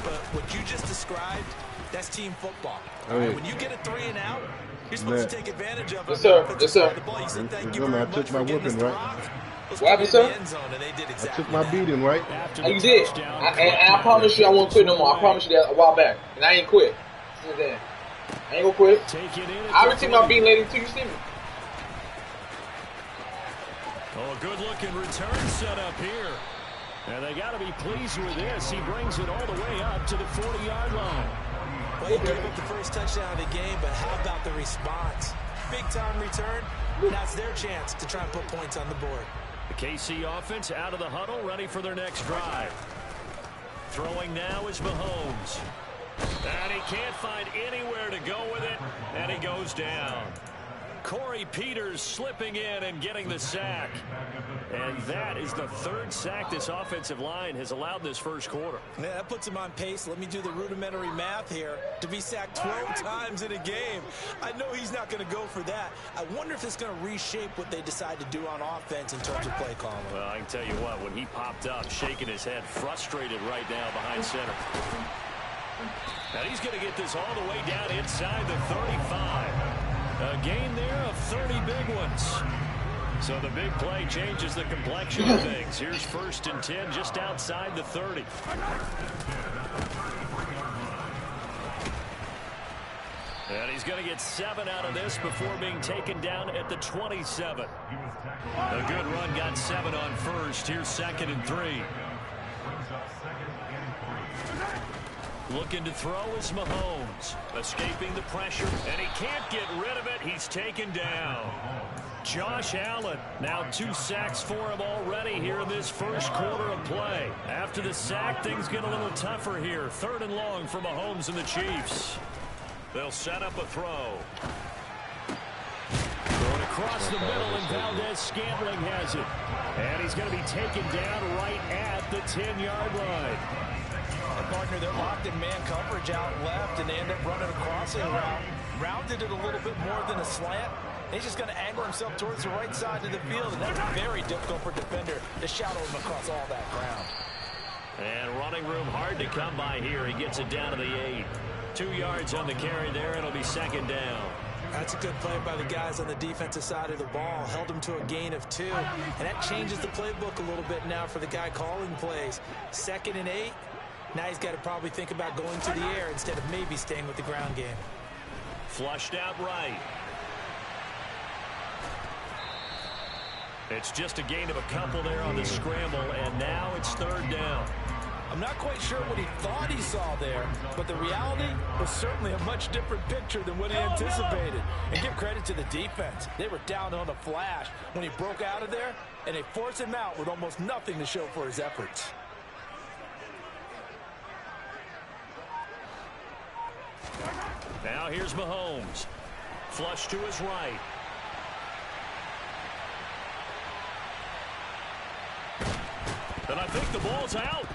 But what you just described, that's team football. Hey. When you get a 3 and out, you're supposed to take advantage of it. Yes, sir. Yes, sir. The ball, you said, thank Yes, you sir. very I much took for my getting us whooping, the right? rock. Let's What happened, put it in sir? the end zone, and they did I exactly took my that. beating, right? After And you the did. touchdown, And I promise you I won't quit no more. I promise you that a while back. And I ain't quit. Since then. I ain't gonna quit. take it in. I'll be taking my beating later until you see me. Oh, a good-looking return set up here. And they got to be pleased with this. He brings it all the way up to the 40-yard line. Well, he gave up the first touchdown of the game, but how about the response? Big-time return. Now it's their chance to try and put points on the board. The KC offense out of the huddle, ready for their next drive. Throwing now is Mahomes. And he can't find anywhere to go with it, and he goes down. Corey Peters slipping in and getting the sack. And that is the 3rd sack this offensive line has allowed this first quarter. Yeah, that puts him on pace. Let me do the rudimentary math here. To be sacked 12 times in a game. I know he's not going to go for that. I wonder if it's going to reshape what they decide to do on offense in terms of play calling. Well, I can tell you what, when he popped up, shaking his head, frustrated right now behind center. Now he's going to get this all the way down inside the 35. A gain there of 30 big ones. So the big play changes the complexion of things. Here's 1st and 10 just outside the 30. And he's going to get 7 out of this before being taken down at the 27. A good run, got 7 on first. Here's 2nd and 3. Looking to throw is Mahomes. Escaping the pressure, and he can't get rid of it. He's taken down. Josh Allen, now 2 sacks for him already here in this first quarter of play. After the sack, things get a little tougher here. 3rd and long for Mahomes and the Chiefs. They'll set up a throw. Going across the middle, and Valdez-Scantling has it. And he's going to be taken down right at the 10-yard line. Partner, they're locked in man coverage out left, and they end up running a crossing route. Rounded it a little bit more than a slant. He's just going to angle himself towards the right side of the field, and that's very difficult for a defender to shadow him across all that ground. And running room hard to come by here. He gets it down to the 8. 2 yards on the carry there. It'll be 2nd down. That's a good play by the guys on the defensive side of the ball. Held him to a gain of 2. And that changes the playbook a little bit now for the guy calling plays. 2nd and 8. Now he's got to probably think about going to the air instead of maybe staying with the ground game. Flushed out right. It's just a gain of a couple there on the scramble, and now it's 3rd down. I'm not quite sure what he thought he saw there, but the reality was certainly a much different picture than what he anticipated. And give credit to the defense. They were down on the flash when he broke out of there, and they forced him out with almost nothing to show for his efforts. Now here's Mahomes. Flush to his right. And I think the ball's out.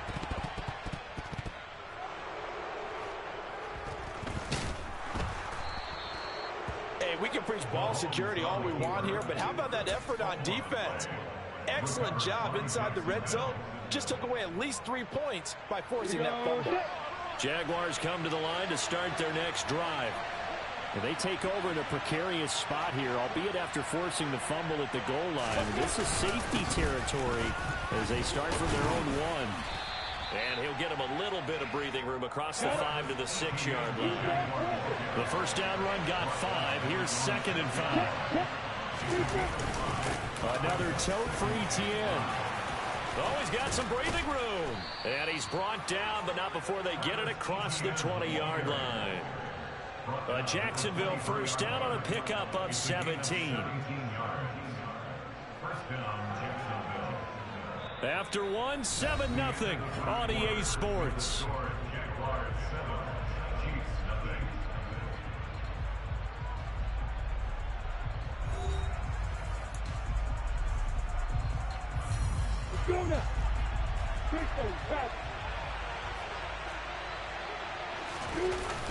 Hey, we can preach ball security all we want here, but how about that effort on defense? Excellent job inside the red zone. Just took away at least 3 points by forcing that fumble. Jaguars come to the line to start their next drive. They take over in a precarious spot here, albeit after forcing the fumble at the goal line. This is safety territory as they start from their own 1. And he'll get him a little bit of breathing room across the 5 to the 6-yard line. The first down run got 5. Here's 2nd and 5. Another tote for Etienne. Oh, he's got some breathing room. And he's brought down, but not before they get it across the 20-yard line. Jacksonville first down on a pickup of 17. After 1, 7-0 on EA Sports.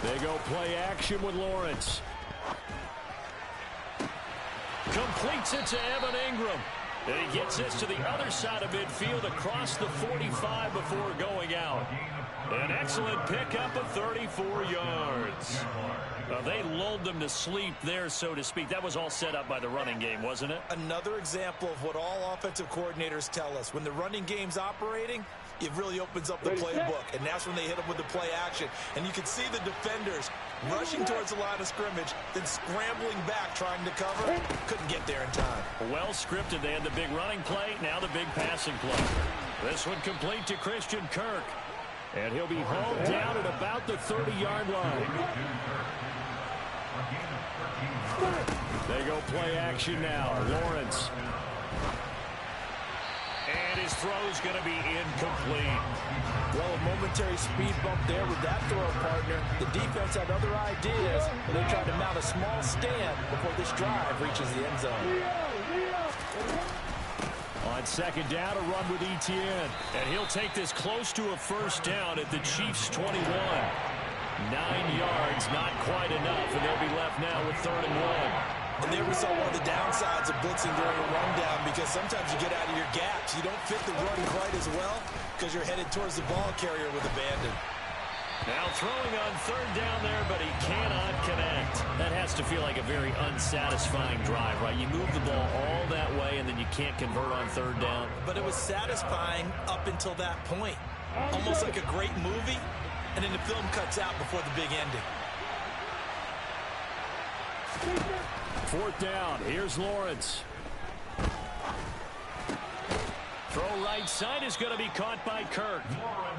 They go play action with Lawrence. Completes it to Evan Ingram. And he gets this to the other side of midfield across the 45 before going out. An excellent pickup of 34 yards. They lulled them to sleep there, so to speak. That was all set up by the running game, wasn't it? Another example of what all offensive coordinators tell us. When the running game's operating, it really opens up the playbook, and that's when they hit them with the play action. And you can see the defenders rushing towards the line of scrimmage, then scrambling back trying to cover. Couldn't get there in time. Well scripted. They had the big running play, now the big passing play. This one complete to Christian Kirk. And he'll be hauled down at about the 30-yard line. They go play action now. Lawrence. And his throw's going to be incomplete. Well, a momentary speed bump there with that throw, partner. The defense had other ideas, and they tried to mount a small stand before this drive reaches the end zone. On second down, a run with Etienne. And he'll take this close to a first down at the Chiefs' 21. 9 yards, not quite enough, and they'll be left now with 3rd and 1. And there we saw one of the downsides of blitzing during a rundown, because sometimes you get out of your gaps. You don't fit the run quite as well because you're headed towards the ball carrier with abandon. Now throwing on 3rd down there, but he cannot connect. That has to feel like a very unsatisfying drive, right? You move the ball all that way, and then you can't convert on 3rd down. But it was satisfying up until that point. Almost like a great movie, and then the film cuts out before the big ending. Fourth down. Here's Lawrence. Throw right side is going to be caught by Kirk.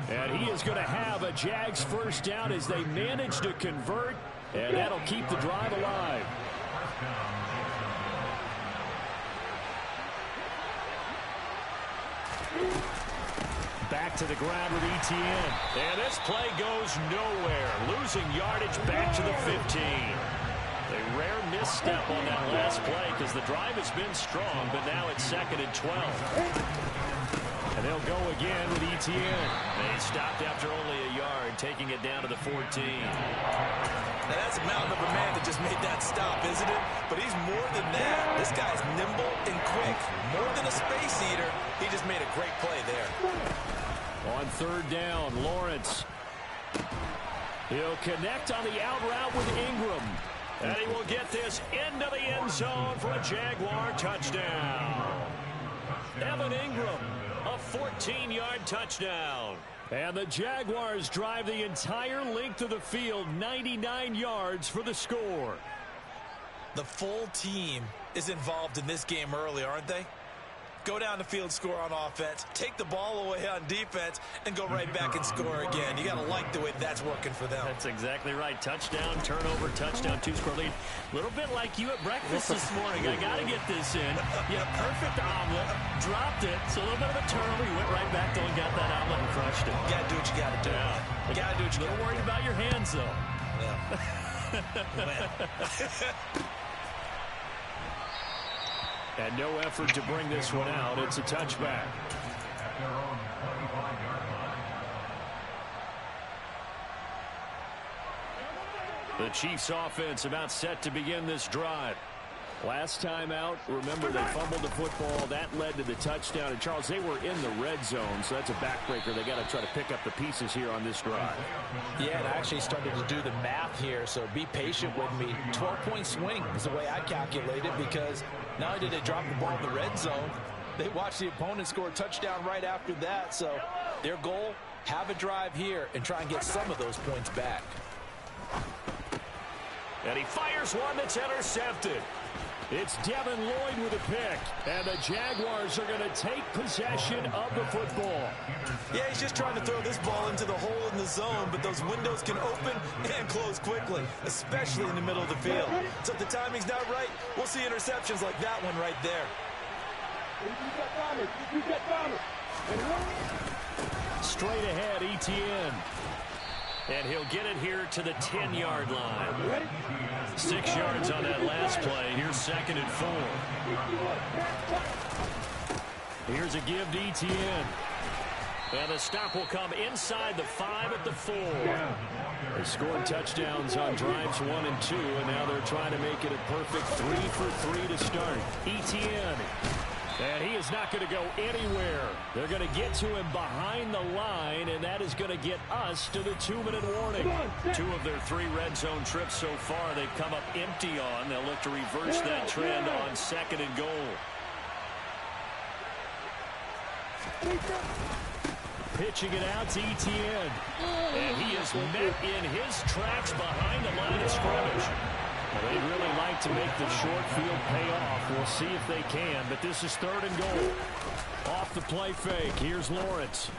And he is going to have a Jags first down as they manage to convert. And that'll keep the drive alive. Back to the ground with Etienne. And this play goes nowhere. Losing yardage back to the 15. A rare misstep on that last play because the drive has been strong, but now it's 2nd and 12. And they'll go again with Etienne. They stopped after only a yard, taking it down to the 14. Now that's a mountain of a man that just made that stop, isn't it? But he's more than that. This guy's nimble and quick. More than a space eater, he just made a great play there. On third down, Lawrence. He'll connect on the out route with Ingram. And he will get this into the end zone for a Jaguar touchdown. Evan Ingram, a 14-yard touchdown. And the Jaguars drive the entire length of the field, 99 yards for the score. The full team is involved in this game early, aren't they? Go down the field, score on offense, take the ball away on defense, and go right back and score again. You got to like the way that's working for them. That's exactly right. Touchdown, turnover, touchdown, 2-score lead. A little bit like you at breakfast this morning. I got to get this in. You had a perfect omelet, dropped it, so a little bit of a turnover. You went right back though and got that omelet and crushed it. You got to do what you got to do. Yeah. You got to do what you got to do. A little worried about your hands, though. Yeah. And no effort to bring this one out. It's a touchback. The Chiefs offense about set to begin this drive. Last time out, remember they fumbled the football. That led to the touchdown. And Charles, they were in the red zone, so that's a backbreaker. They got to try to pick up the pieces here on this drive. Yeah, and I actually started to do the math here, so be patient with me. 12-point swing is the way I calculate it, because not only did they drop the ball in the red zone, they watched the opponent score a touchdown right after that. So their goal, have a drive here and try and get some of those points back. And he fires one that's intercepted. It's Devin Lloyd with a pick, and the Jaguars are going to take possession of the football. Yeah, he's just trying to throw this ball into the hole in the zone, but those windows can open and close quickly, especially in the middle of the field. So if the timing's not right, we'll see interceptions like that one right there. Straight ahead, Etienne. And he'll get it here to the 10-yard line. 6 yards on that last play. Here's 2nd and 4. Here's a give to Etienne. And the stop will come inside the 5 at the 4. They scored touchdowns on drives 1 and 2, and now they're trying to make it a perfect 3 for 3 to start. Etienne. And he is not going to go anywhere. They're going to get to him behind the line, and that is going to get us to the 2-minute warning. 2 of their 3 red zone trips so far they've come up empty on. They'll look to reverse that trend on 2nd and goal. Pitching it out to Etienne. And he is met in his tracks behind the line of scrimmage. Well, they'd really like to make the short field pay off. We'll see if they can, but this is 3rd and goal. Off the play fake, here's Lawrence.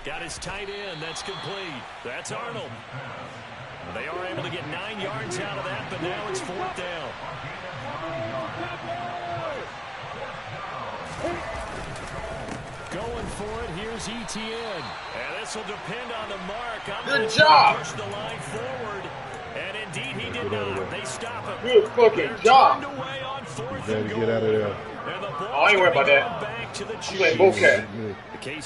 Got his tight end, that's complete. That's Arnold. They are able to get 9 yards out of that, but now it's 4th down. Going for it, here's Etienne. And this will depend on the mark. Good job. Push the line forward. And indeed, he did not. They stop him. Good fucking job. Away on 4th Gotta and get goal. out of there. And the ball I ain't worried about that. back to the I'm playing Bowcat.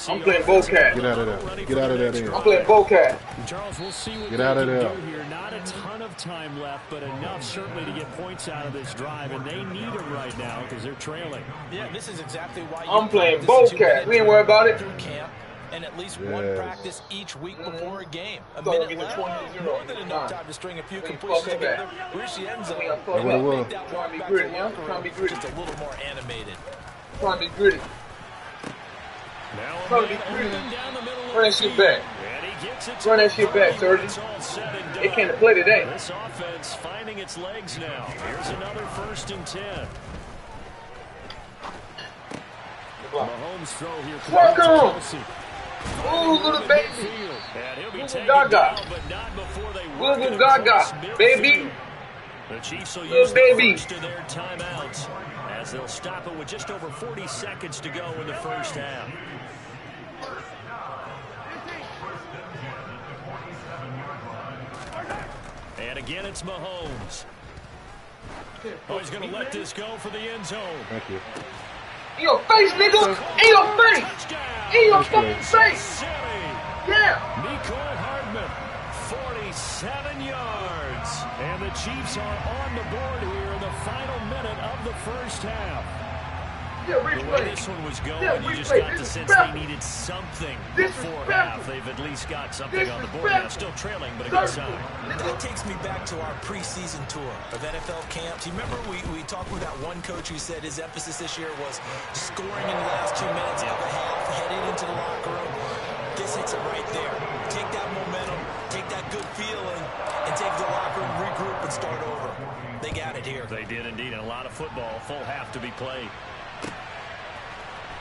I'm playing Bowcat. Get out of there. Get out of there. I'm playing Bowcat. Charles, we'll see what Get they out of can there. do here. Not a ton of time left, but enough certainly to get points out of this drive, and they need them right now because they're trailing. Yeah, this is exactly why I'm playing Bowcat. We ain't worried about it. Through camp, and at least one Yes. practice each week before a game. A Thought I'd minute get the left, 20-0. more than enough time to string a few completions fuck together, that. reach the end zone, I mean, I fuck and that. make that Trying walk to be back gritty, to the yeah? locker Trying to room be gritty. just a little more animated. Trying to be gritty. Now Trying to be open gritty. down the middle of Bring the shit field. back. And he gets it. Run that shit back, Surgeon. It can't play today. This offense finding its legs now. Here's another 1st and 10. Mahomes throw here. Welcome. Ooh, little baby. Google Gaga. Google Gaga, baby. The Chiefs will use the first of their timeouts as they'll stop it with just over 40 seconds to go in the first half. And again, it's Mahomes. Oh, he's going to let this go for the end zone. Thank you. In your face, nigga! In your face! In your fucking face! Yeah! Mecole Hardman, 47 yards. And the Chiefs are on the board here in the final minute of the first half. Yeah, the way this one was going, you just got the sense they needed something before half. They've at least got something on the board now. Still trailing, but a good sign. That takes me back to our preseason tour of NFL camps. You remember we talked with that one coach who said his emphasis this year was scoring in the last 2 minutes of a half, heading into the locker room. This hits it right there. Take that momentum, take that good feeling, and take the locker room, regroup, and start over. They got it here. They did indeed, and a lot of football, full half to be played.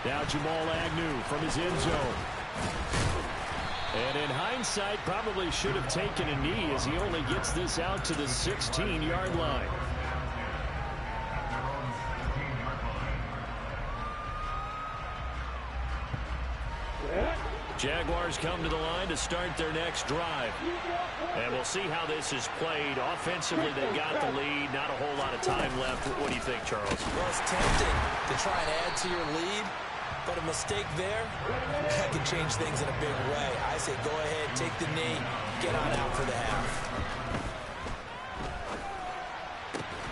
Now Jamal Agnew from his end zone. And in hindsight, probably should have taken a knee as he only gets this out to the 16-yard line. Jaguars come to the line to start their next drive. And we'll see how this is played. Offensively, they've got the lead. Not a whole lot of time left. What do you think, Charles? Well, it's tempting to try and add to your lead. But a mistake there, that can change things in a big way. I say go ahead, take the knee, get on out for the half.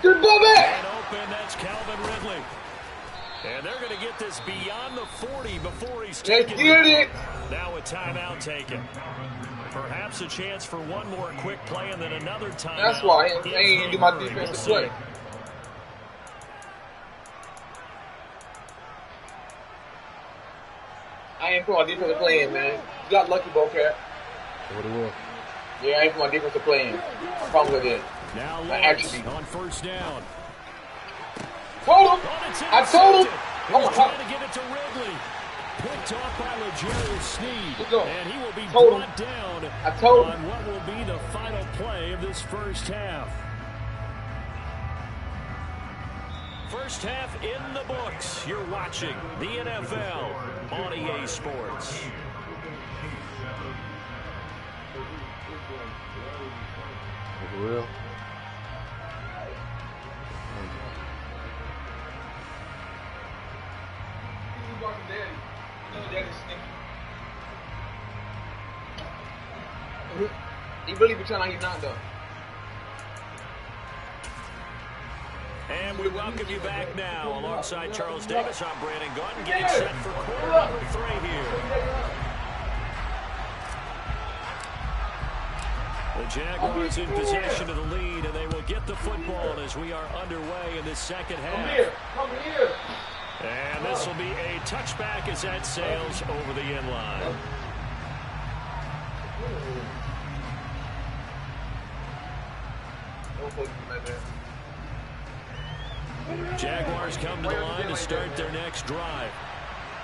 Good ball back! And open, that's Calvin Ridley. And they're going to get this beyond the 40 before he's taken. It. Now a timeout taken. Perhaps a chance for one more quick play and then another timeout. That's why I ain't do my defensive play. I ain't put my defensive play in, man. You got lucky, Bocat. What it was. Yeah, I ain't put my defensive play in. I promise I did. Now actually on 1st down. Told him. I told him. Oh my God. To give it to Ridley. Picked off by L'Jarius Sneed. And he will be brought down on what will be the final play of this first half. First half in the books. You're watching the NFL on EA Sports. For real? He really pretend like he's not though. And we welcome you back now alongside Charles Davis. I'm Brandon Gordon getting set for quarter number 3 here. The Jaguars in possession of the lead, and they will get the football as we are underway in this second half. Come here. And this will be a touchback as that sails over the end line. Jaguars come to the line to start their next drive.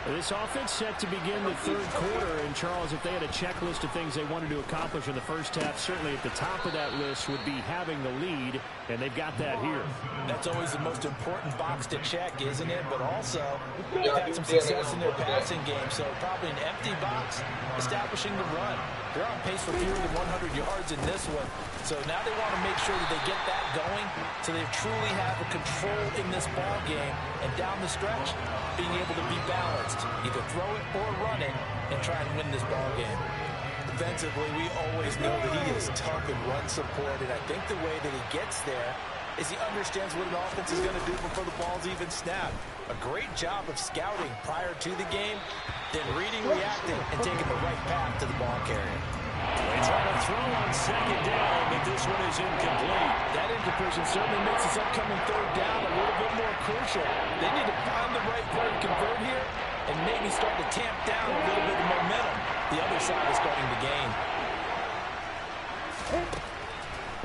This offense set to begin the third quarter, and Charles, if they had a checklist of things they wanted to accomplish in the first half, certainly at the top of that list would be having the lead, and they've got that here. That's always the most important box to check, isn't it? But also, they've had some success in their passing game, so probably an empty box establishing the run. They're on pace for fewer than 100 yards in this one, so now they want to make sure that they get that going so they truly have a control in this ball game, and down the stretch, being able to be balanced. Either throw it or run it and try and win this ball game. Defensively, we always know that he is tough in run support, and I think the way that he gets there is he understands what an offense is going to do before the ball's even snapped. A great job of scouting prior to the game, then reading, reacting, and taking the right path to the ball carrier. They try to throw on second down, but this one is incomplete. That incompletion certainly makes this upcoming third down a little bit more crucial. They need to find the right play to convert here and maybe start to tamp down a little bit of momentum the other side is starting to gain.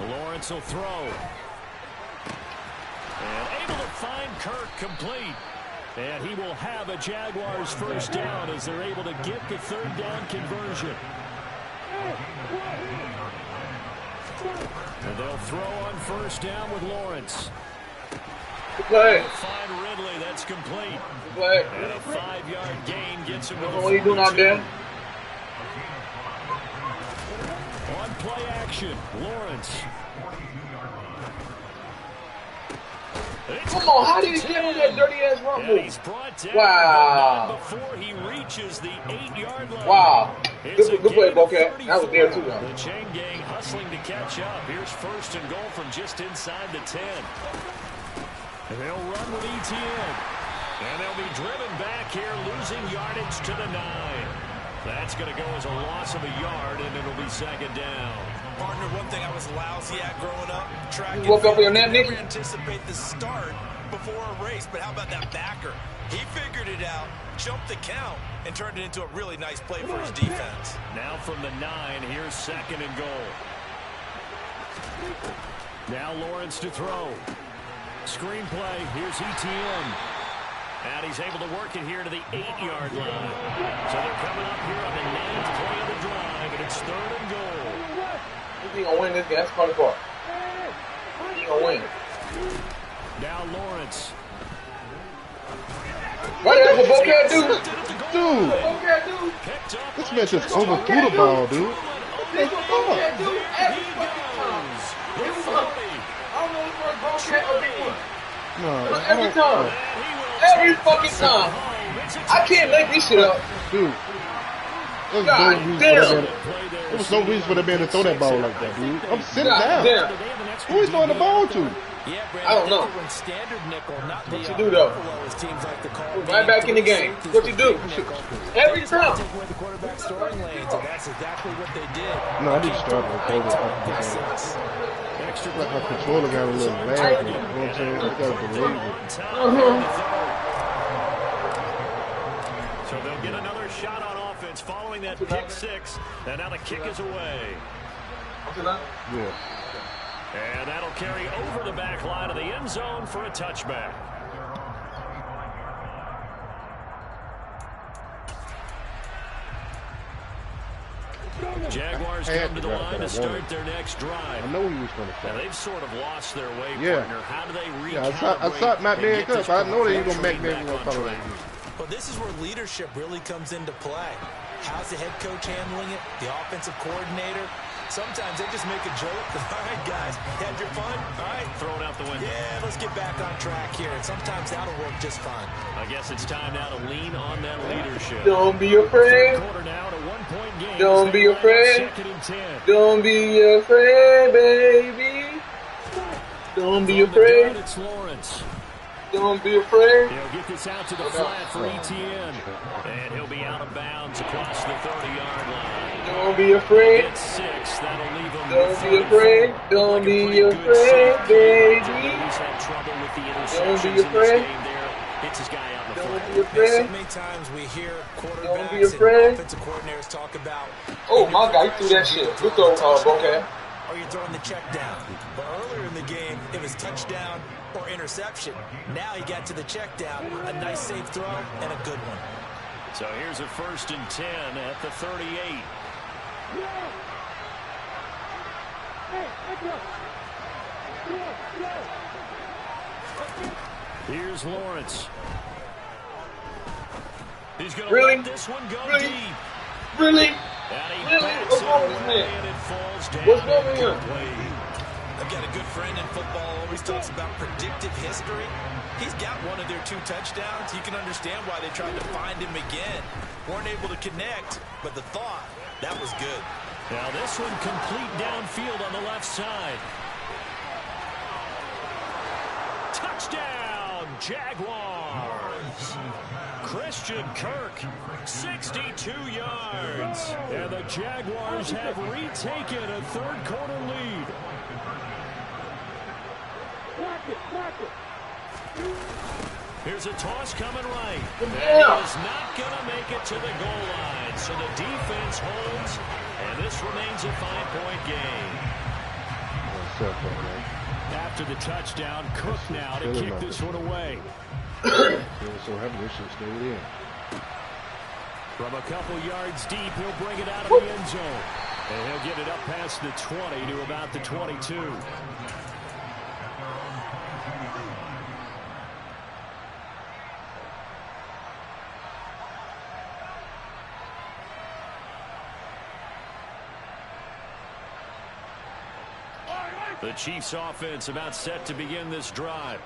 Lawrence will throw. And able to find Kirk complete. And he will have a Jaguars first down as they're able to get the third down conversion. And they'll throw on first down with Lawrence. Good play. They'll find Ridley. That's complete. Good play. And a 5-yard gain gets him to the What are you doing out there? On play action, Lawrence. Come on, how did he get in that dirty ass run And move? he's brought down, Wow. but not before he reaches the 8-yard line. Wow. It's Good a play, gain of Bocat. That was there too, 34. though. The chain gang hustling to catch up. Here's first and goal from just inside the 10. And they'll run with ETN. And they'll be driven back here, losing yardage to the 9. That's going to go as a loss of a yard, and it'll be second down. Partner, one thing I was lousy at growing up, track and You woke up with your field, nap, never Nick? anticipate the start before a race, but how about that backer? He figured it out, jumped the count, and turned it into a really nice play for his defense. Now from the 9, here's second and goal. Now Lawrence to throw. Screen play, here's ETN. And he's able to work it here to the 8-yard line. So they're coming up here on the 9th play of the drive, and it's third and goal. He's going to win this game. That's part of the part. He's going to win. Now Lawrence. Right there, what Bocat do? Dude, Bocat do? Picked up this by man just Justin overthrew the ball, dude. This what Bocat do? Every He fucking time. goes. It was The 40. I don't know if it was Bocat or big one. No, Every time. And he will Every take fucking this time. home. It's a I can't make this shit up. dude. There's God no reason for damn. that man. There was no reason for that man to throw that ball like that, dude. I'm sitting God down. damn. Who he throwing the ball to? Yeah, Brandon, I don't know. When standard nickel, not What the you do, though? Buffalo, as teams like to call it, Right back in the game. What you do? Every time. take away the quarterback's throwing lanes, and that's exactly what they did. No, I need to start with Big COVID. time pick six. Like my controller got a little lag. You know what I'm saying? I got to delay it. So they'll get another shot on offense following that pick six. And now the kick is away. Yeah. And that'll carry over the back line of the end zone for a touchback. Jaguars come to the line to start their next drive. I know he was going to Now, start. they've sort of lost their way, Yeah. partner. How do they recalibrate? Yeah, I saw Mack and Med get this up. I know that he's going to train Mack Med back going to on follow track? that. But this is where leadership really comes into play. How's the head coach handling it? The offensive coordinator? Sometimes they just make a joke. All right, guys, had your fun? All right. Throw it out the window. Yeah, let's get back on track here. And sometimes that'll work just fine. I guess it's time now to lean on that leadership. Don't be afraid. Quarter now to 1-point game. Don't be afraid. Second and 10. Don't be afraid, baby. Don't be From the gun, afraid. it's Lawrence. Don't be afraid. He'll get this out to the flat for ETN. And he'll be out of bounds across the 30-yard line. Don't be afraid. Get 6. That'll leave him Don't with be 34. afraid. Don't Like a be pretty good afraid, safety. baby. He's had trouble with the Don't interceptions be in this afraid. game there. Hits his guy out in the Don't flat. be afraid. So many times we hear Don't be quarterbacks afraid. and offensive coordinators talk about. Oh, my God, he threw that shit. Good throw, Bocat. Or you're throwing the check down. But earlier in the game, it was touchdown or interception. Now he got to the check down, a nice safe throw, and a good one. So here's a 1st and 10 at the 38. Here's Lawrence. He's going to Really? let this one go Really? deep. Really? And he Really? bats What's it wrong with this away, man? and it falls down. What's wrong with him? incomplete. I've got a good friend in football, always talks about predictive history. He's got one of their 2 touchdowns. You can understand why they tried to find him again. Weren't able to connect, but the thought, that was good. Now this one complete downfield on the left side. Touchdown, Jaguars. Christian Kirk, 62 yards. And the Jaguars have retaken a third-quarter lead. Here's a toss coming right. Yeah. And he is not going to make it to the goal line. So the defense holds, and this remains a 5-point game. After the touchdown, Cook now to kick this one away. So happy this should stay in. From a couple yards deep, he'll bring it out of the end zone. And he'll get it up past the 20 to about the 22. The Chiefs offense about set to begin this drive.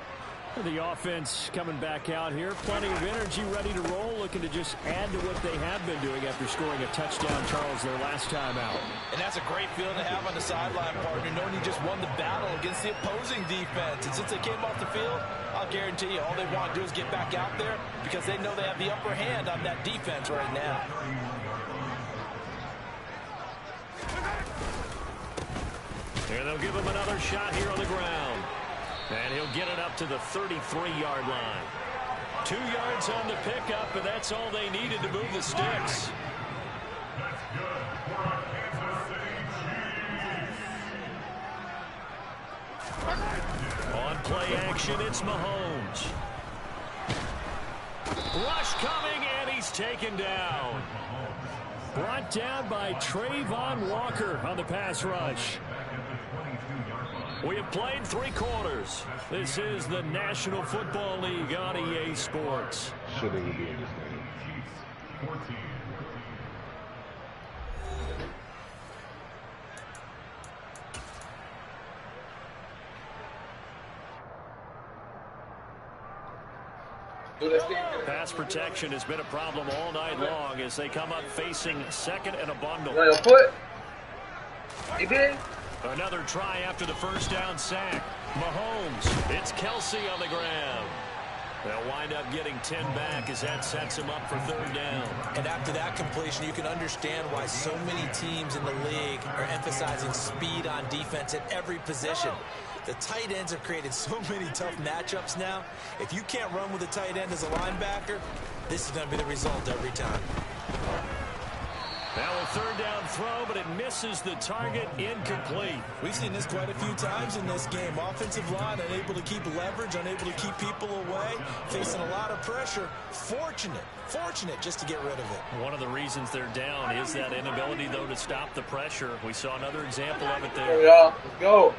The offense coming back out here. Plenty of energy, ready to roll, looking to just add to what they have been doing after scoring a touchdown, Charles, their last time out. And that's a great feeling to have on the sideline, partner, knowing you just won the battle against the opposing defense. And since they came off the field, I'll guarantee you all they want to do is get back out there because they know they have the upper hand on that defense right now. And they'll give him another shot here on the ground. And he'll get it up to the 33-yard line. 2 yards on the pickup, and that's all they needed to move the sticks. On play action, it's Mahomes. Rush coming, and he's taken down. Brought down by Trayvon Walker on the pass rush. We have played 3 quarters. This is the National Football League on EA Sports. Shouldn't even be in this game. Pass protection has been a problem all night long as they come up facing second and a bundle. Your foot. He did. Another try after the first down sack. Mahomes. It's Kelsey on the ground. They'll wind up getting 10 back as that sets him up for 3rd down. And after that completion, you can understand why so many teams in the league are emphasizing speed on defense at every position. The tight ends have created so many tough matchups now. If you can't run with a tight end as a linebacker, this is going to be the result every time. Now a 3rd down throw, but it misses the target, incomplete. We've seen this quite a few times in this game. Offensive line unable to keep leverage, unable to keep people away, facing a lot of pressure. Fortunate just to get rid of it. One of the reasons they're down is that inability, though, to stop the pressure. We saw another example of it There there. we are. Let's go.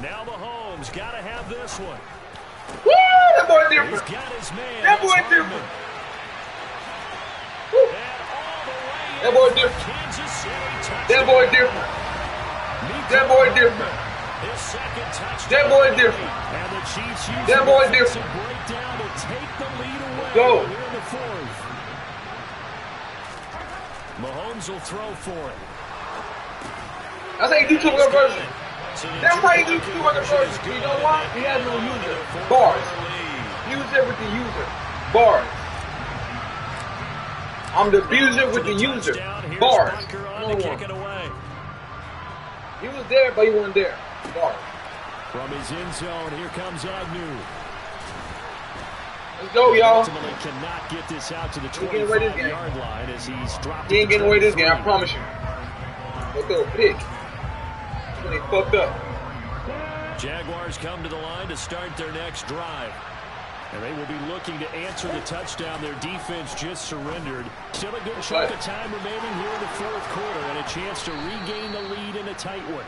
Now Mahomes got to have this one. Woo! That boy He's different. got his man. That boy That's different. Hartman. Woo. And all the way That boy in for different. Kansas City touchdown. That boy different. That boy different. His second touchdown. That boy different. And the Chiefs use That boy different. breakdown to take the lead away. Go. Here in the 4th. Mahomes will throw for it. That's how you do two conversion. So the That's how you do two-point two conversion is conversion. You good. know why? He has no user. Fourth Bars. quarter lead. User with the user. Bars. I'm the abuser with the user. Here's Bars. Bunker on No to kick one. it away. He was there, but he wasn't there. Bars. From his end zone, here comes Agnew. Let's go, y'all. Ultimately cannot get this out to the He getting away this game. 25-yard line as he's dropped. He ain't it to getting away this game, I 23. promise you. Go throw a pick. When he fucked up. Jaguars come to the line to start their next drive. And they will be looking to answer the touchdown their defense just surrendered. Still a good chunk of time remaining here in the 4th quarter and a chance to regain the lead in a tight one.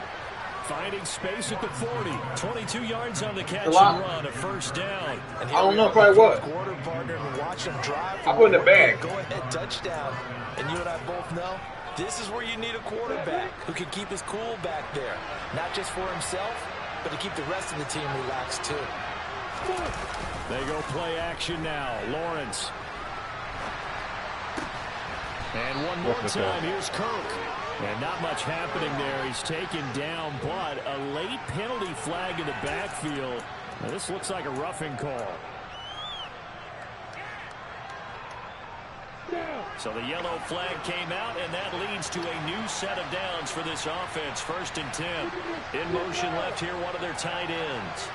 Finding space at the 40. 22 yards on the catch and run, a 1st down. And I don't know, probably what. Quarter partner and watch them drive. I put in the bag. Go ahead, touchdown. And you and I both know this is where you need a quarterback who can keep his cool back there. Not just for himself, but to keep the rest of the team relaxed too. They go play action now. Lawrence. And one more time, here's Kirk. And not much happening there. He's taken down, but a late penalty flag in the backfield. Now, this looks like a roughing call. So the yellow flag came out, and that leads to a new set of downs for this offense. 1st and 10. In motion left here, one of their tight ends.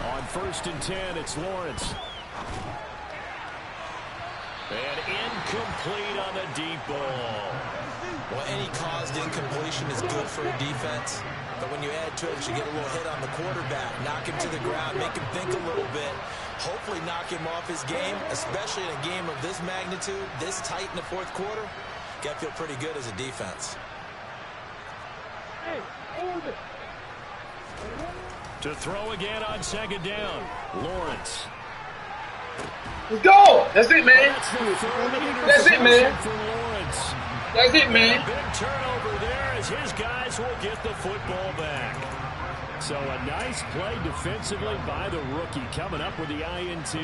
On 1st and 10, it's Lawrence. And incomplete on the deep ball. Well, any caused incompletion is good for a defense. But when you add to it, you get a little hit on the quarterback, knock him to the ground, make him think a little bit, hopefully knock him off his game, especially in a game of this magnitude, this tight in the fourth quarter. Got to feel pretty good as a defense. To throw again on 2nd down, Lawrence. Let's go. That's it, man. That's it, man. For Lawrence. That's it, man. Big turnover there as his guys will get the football back. So a nice play defensively by the rookie coming up with the INT.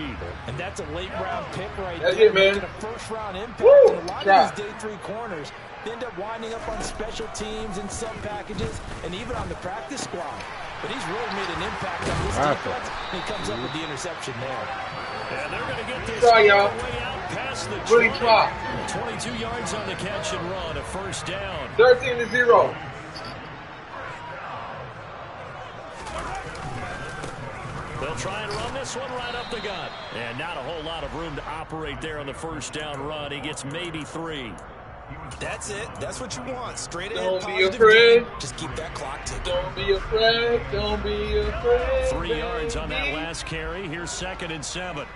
And that's a late-round pick right That's there. it, man. Making a first-round impact. Woo! And a lot of these day 3 corners, they end up winding up on special teams and sub-packages and even on the practice squad. But he's really made an impact on this defense, and he comes up with the interception there. And they're going to get this Try, y'all. way out past the Really 20. try. 22 yards on the catch and run, a 1st down. 13-0. They'll try and run this one right up the gut. And not a whole lot of room to operate there on the 1st down run. He gets maybe 3. That's it. That's what you want. Straight ahead, Don't be positive afraid. game. Just keep that clock ticking. Don't be afraid. Don't be afraid. 3 yards on that last carry. Here's 2nd and 7.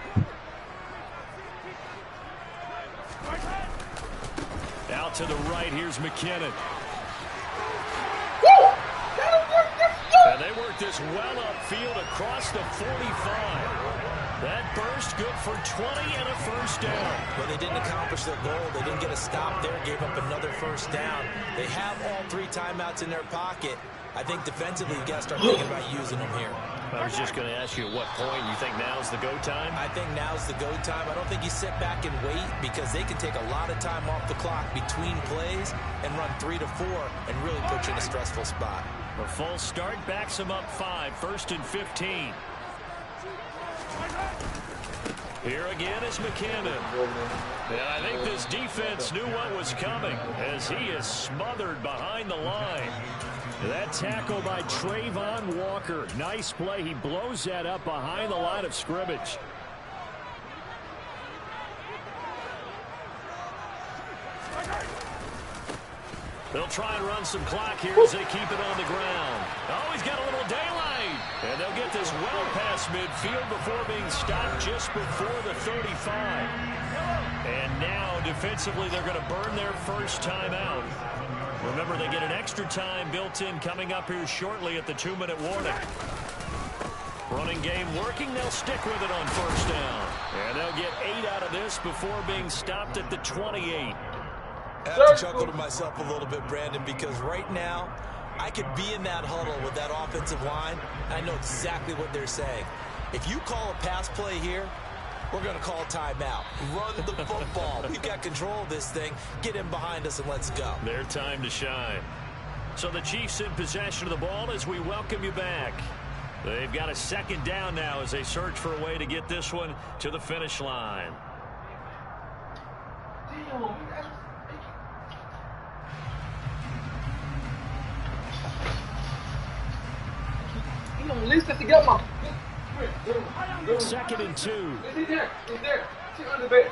Out to the right. Here's McKinnon. Woo! And they work this well upfield across the 45. That burst good for 20 and a 1st down. But they didn't accomplish their goal. They didn't get a stop there, gave up another 1st down. They have all 3 timeouts in their pocket. I think defensively, you got to start thinking about using them here. I was just going to ask you at what point you think now's the go time? I think now's the go time. I don't think you sit back and wait because they can take a lot of time off the clock between plays and run 3 to 4 and really put you in a stressful spot. A false start backs them up 5. 1st and 15. Here again is McKinnon. And I think this defense knew what was coming as he is smothered behind the line. That tackle by Trayvon Walker. Nice play. He blows that up behind the line of scrimmage. They'll try and run some clock here as they keep it on the ground. Oh, he's got a little daylight. And they'll get this well past midfield before being stopped just before the 35. And now, defensively, they're going to burn their 1st time out. Remember, they get an extra time built in coming up here shortly at the 2-minute warning. Running game working. They'll stick with it on 1st down. And they'll get 8 out of this before being stopped at the 28. I have to chuckle to myself a little bit, Brandon, because right now I could be in that huddle with that offensive line, and I know exactly what they're saying. If you call a pass play here, we're going to call a timeout. Run the football. We've got control of this thing. Get in behind us and let's go. Their time to shine. So the Chiefs in possession of the ball as we welcome you back. They've got a 2nd down now as they search for a way to get this one to the finish line. At least I to get my 2nd and 2. He's there. He's there. Sit on the bed.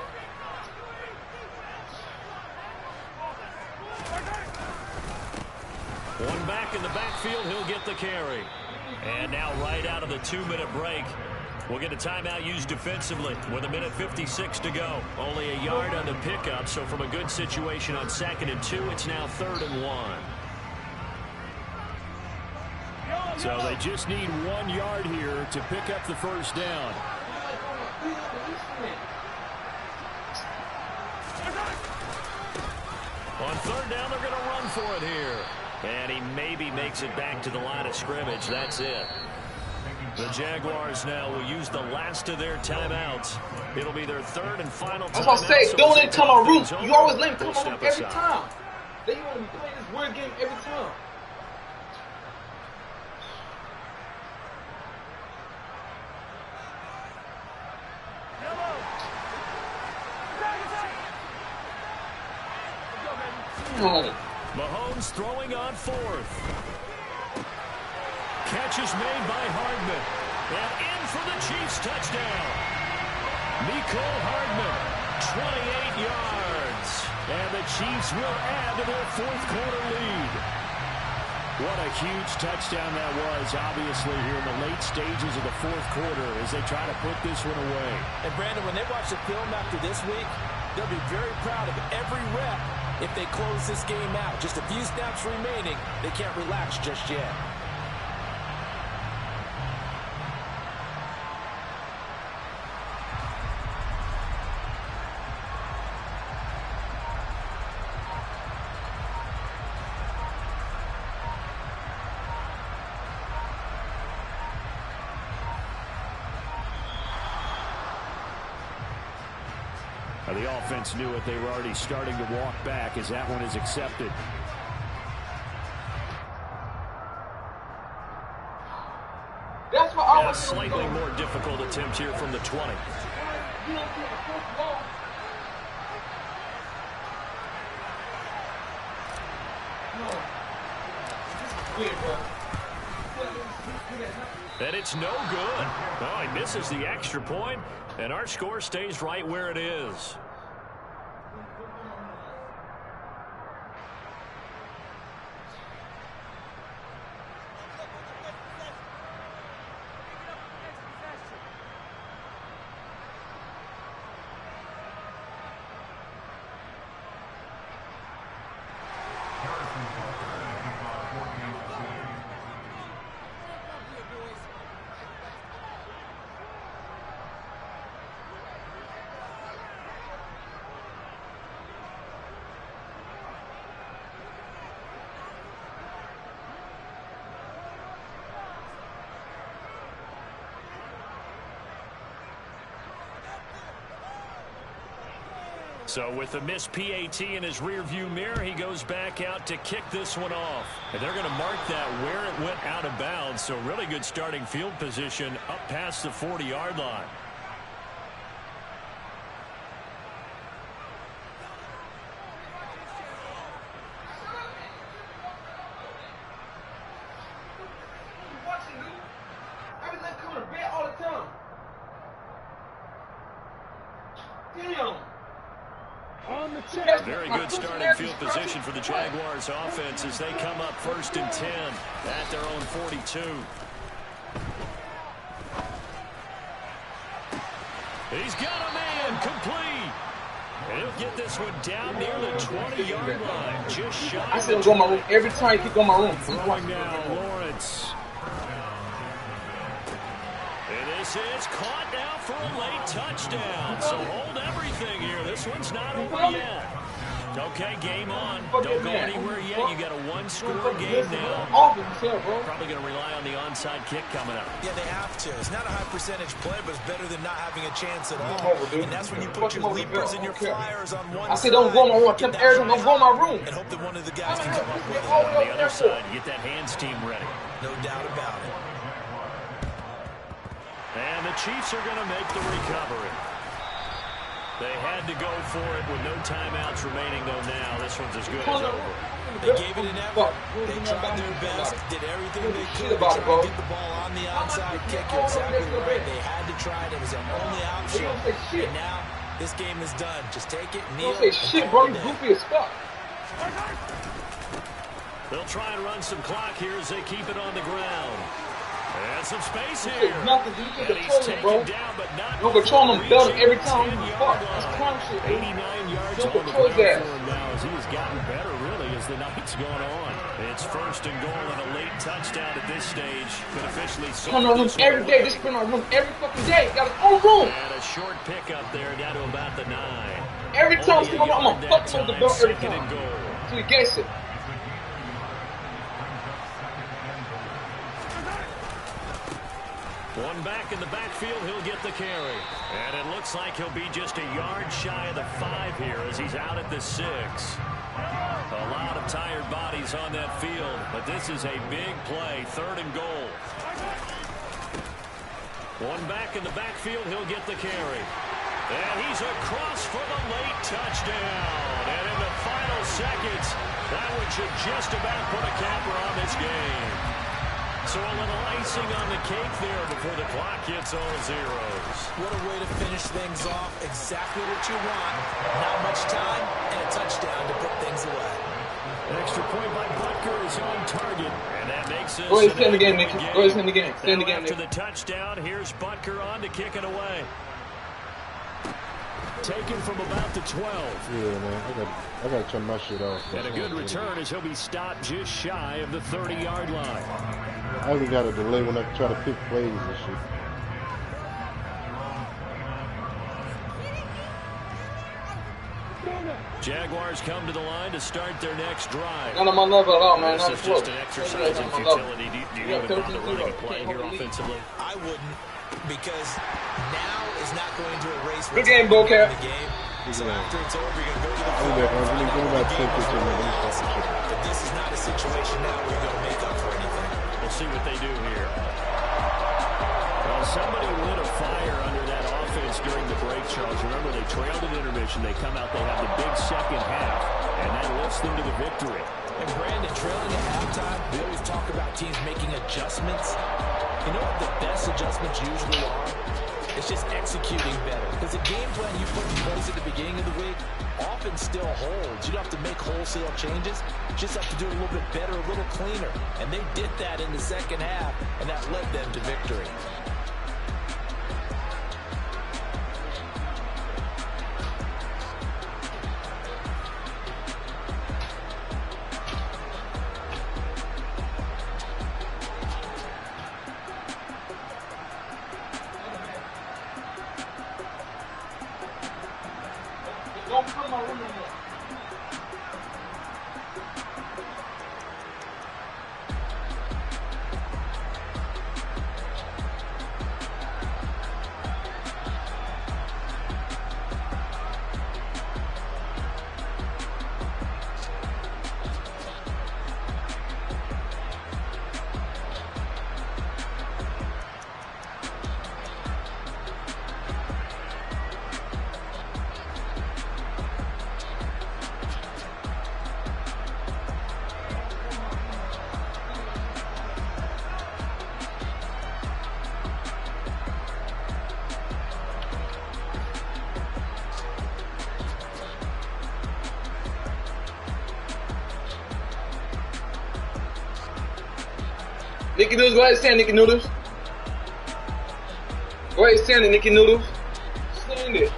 One back in the backfield. He'll get the carry. And now right out of the 2-minute break, we'll get a timeout used defensively with 1:56 to go. Only a yard on the pickup, so from a good situation on 2nd and 2, it's now 3rd and 1. So they just need 1 yard here to pick up the 1st down. On 3rd down, they're going to run for it here. And he maybe makes it back to the line of scrimmage. That's it. The Jaguars now will use the last of their timeouts. It'll be their 3rd and final timeout. That's what I say. Don't let him come on roof. You always let him come on roof every time. They want to play this weird game every time. Mahomes throwing on 4th. catch is made by Hardman. And in for the Chiefs touchdown. Mecole Hardman, 28 yards. And the Chiefs will add to their fourth quarter lead. What a huge touchdown that was, obviously, here in the late stages of the fourth quarter as they try to put this one away. And, Brandon, when they watch the film after this week, they'll be very proud of every rep if they close this game out. Just a few snaps remaining. They can't relax just yet. The offense knew it. They were already starting to walk back as that one is accepted. That's what I A was slightly more difficult attempt here from the 20. And it's no good. Oh, he misses the extra point, and our score stays right where it is. So with the missed PAT in his rearview mirror, he goes back out to kick this one off. And they're going to mark that where it went out of bounds. So really good starting field position up past the 40-yard line. Very good starting field position for the Jaguars offense as they come up 1st and 10 at their own 42. He's got a man complete. And he'll get this one down near the 20-yard line. Just shy. I said go in my room every time you keep going my room. Throwing now, Lawrence. And this is caught now for a late touchdown. So hold everything here. This one's not over yet. Okay, game on. Don't go anywhere yet. You got a one-score game now. Probably going to rely on the onside kick coming up. Yeah, they have to. It's not a high percentage play, but it's better than not having a chance at all. And that's when you put your leapers and your flyers on one side. I said don't go in my room. I kept Arizona, don't go in my room. And hope that one of the guys can come up with it. On the other side, get that hands team ready. No doubt about it. And the Chiefs are going to make the recovery. They had to go for it with no timeouts remaining, though now this one's as good as over. They gave it an effort. They tried their best, did everything they could to try to get the ball on the onside kick. You're exactly right. They had to try it. It was their only option. And now this game is done. Just take it, kneel. Don't say shit, bro. You goofy as fuck. They'll try and run some clock here as they keep it on the ground. And some space here. Nothing. You can And he's control him, bro. taken down, but not You control him, belt him every time. 10 Fuck. yard That's line. clown shit, dude. 89 yards You on the control ground his ass. for him now as he has gotten better, really, as the night's gone on. It's 1st and goal and a late touchdown at this stage. Could officially Come on room every day. Just spin our room every fucking day. Got his own room. And a short pickup there down to about the 9. Every time Only a I'm yard gonna fuck that him with the time, belt every 2nd time. and goal. So he gets it. One back in the backfield, he'll get the carry. And it looks like he'll be just a yard shy of the 5 here as he's out at the 6. A lot of tired bodies on that field, but this is a big play, 3rd and goal. One back in the backfield, he'll get the carry. And he's across for the late touchdown. And in the final seconds, that one should just about put a capper on this game. So a little icing on the cake there before the clock hits all zeros. What a way to finish things off. Exactly what you want. Not much time and a touchdown to put things away. An extra point by Butker is on target. And that makes it. Go ahead, stand again, Nicky. Go ahead, stand again. Stand again, After Nicky. the touchdown, here's Butker on to kick it away. Taken from about the 12. Yeah, man. I got to turn my shit off. And a good return as he'll be stopped just shy of the 30-yard line. I even got a delay when I try to pick plays and shit. Jaguars come to the line to start their next drive. Not on my level at all, man. This Not is close. just an exercise in futility. Do you even bother running a play here offensively? I wouldn't, because now is not going to erase Good what's game, happened Bo-Cap. in the game. So after it's over, you're going to go to the I'll field. be back. I'm going to about 10, 15 minutes. But this is not a situation now where you're going to make up for anything. We'll see what they do here. Well, somebody lit a fire under that offense during the break, Charles. Remember, they trailed at intermission. They come out, they have the big second half, and that lifts them to the victory. And Brandon, trailing at halftime, we always talk about teams making adjustments. You know what the best adjustments usually are? It's just executing better. Because the game plan you put in place at the beginning of the week often still holds. You don't have to make wholesale changes. You just have to do it a little bit better, a little cleaner. And they did that in the second half, and that led them to victory. Don't put my room in there. Nicky Noodles, go ahead and stand, Nicky Noodles. Go ahead and stand it, Nicky Noodles. Stand it.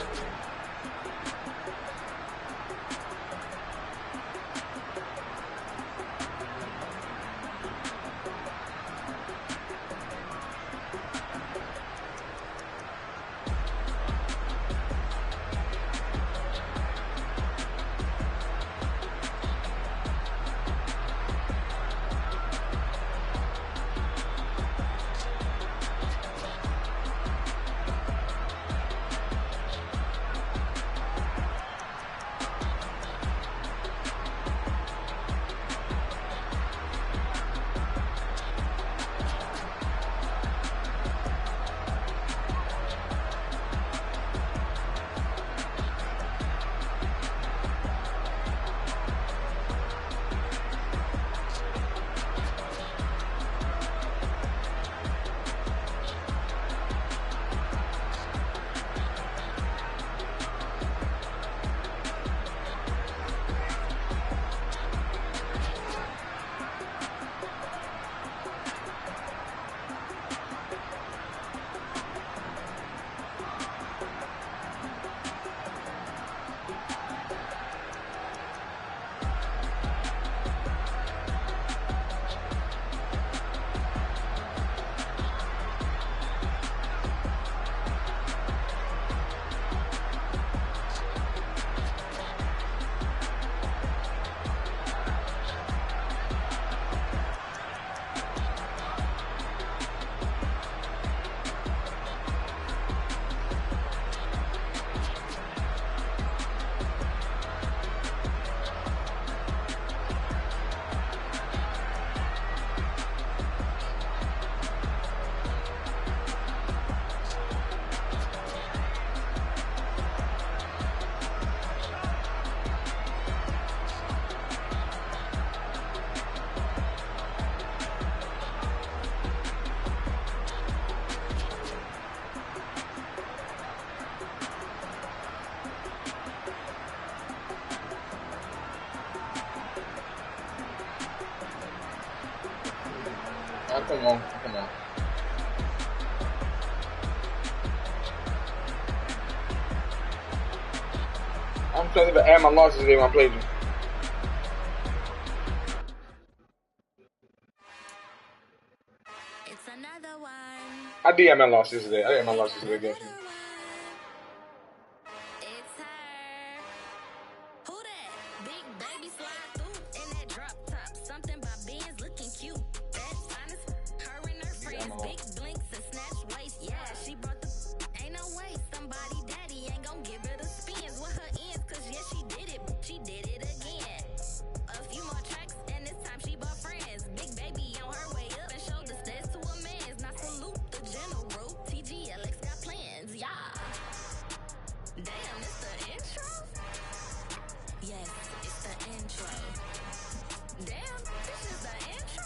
Come on, come on. I'm trying to add my losses today when I played you. It's another one. I did have my losses today. I had my losses today against you. It's her. Who that? Big baby slide through in that drop top. Something by Benz looking cute. That's honest. Her and her friends. Big blinks and snatch waist. Yeah, she brought the. Ain't no way. Somebody daddy ain't gon' give her the spins with her ends. Cause yeah, she did it. She did it again. A few more tracks and this time she bought friends. Big baby on her way up and showed the steps to a man's. Now salute the general. TGLX got plans. Yeah. Damn, it's the intro? Yes, it's the intro. Damn, this is the intro?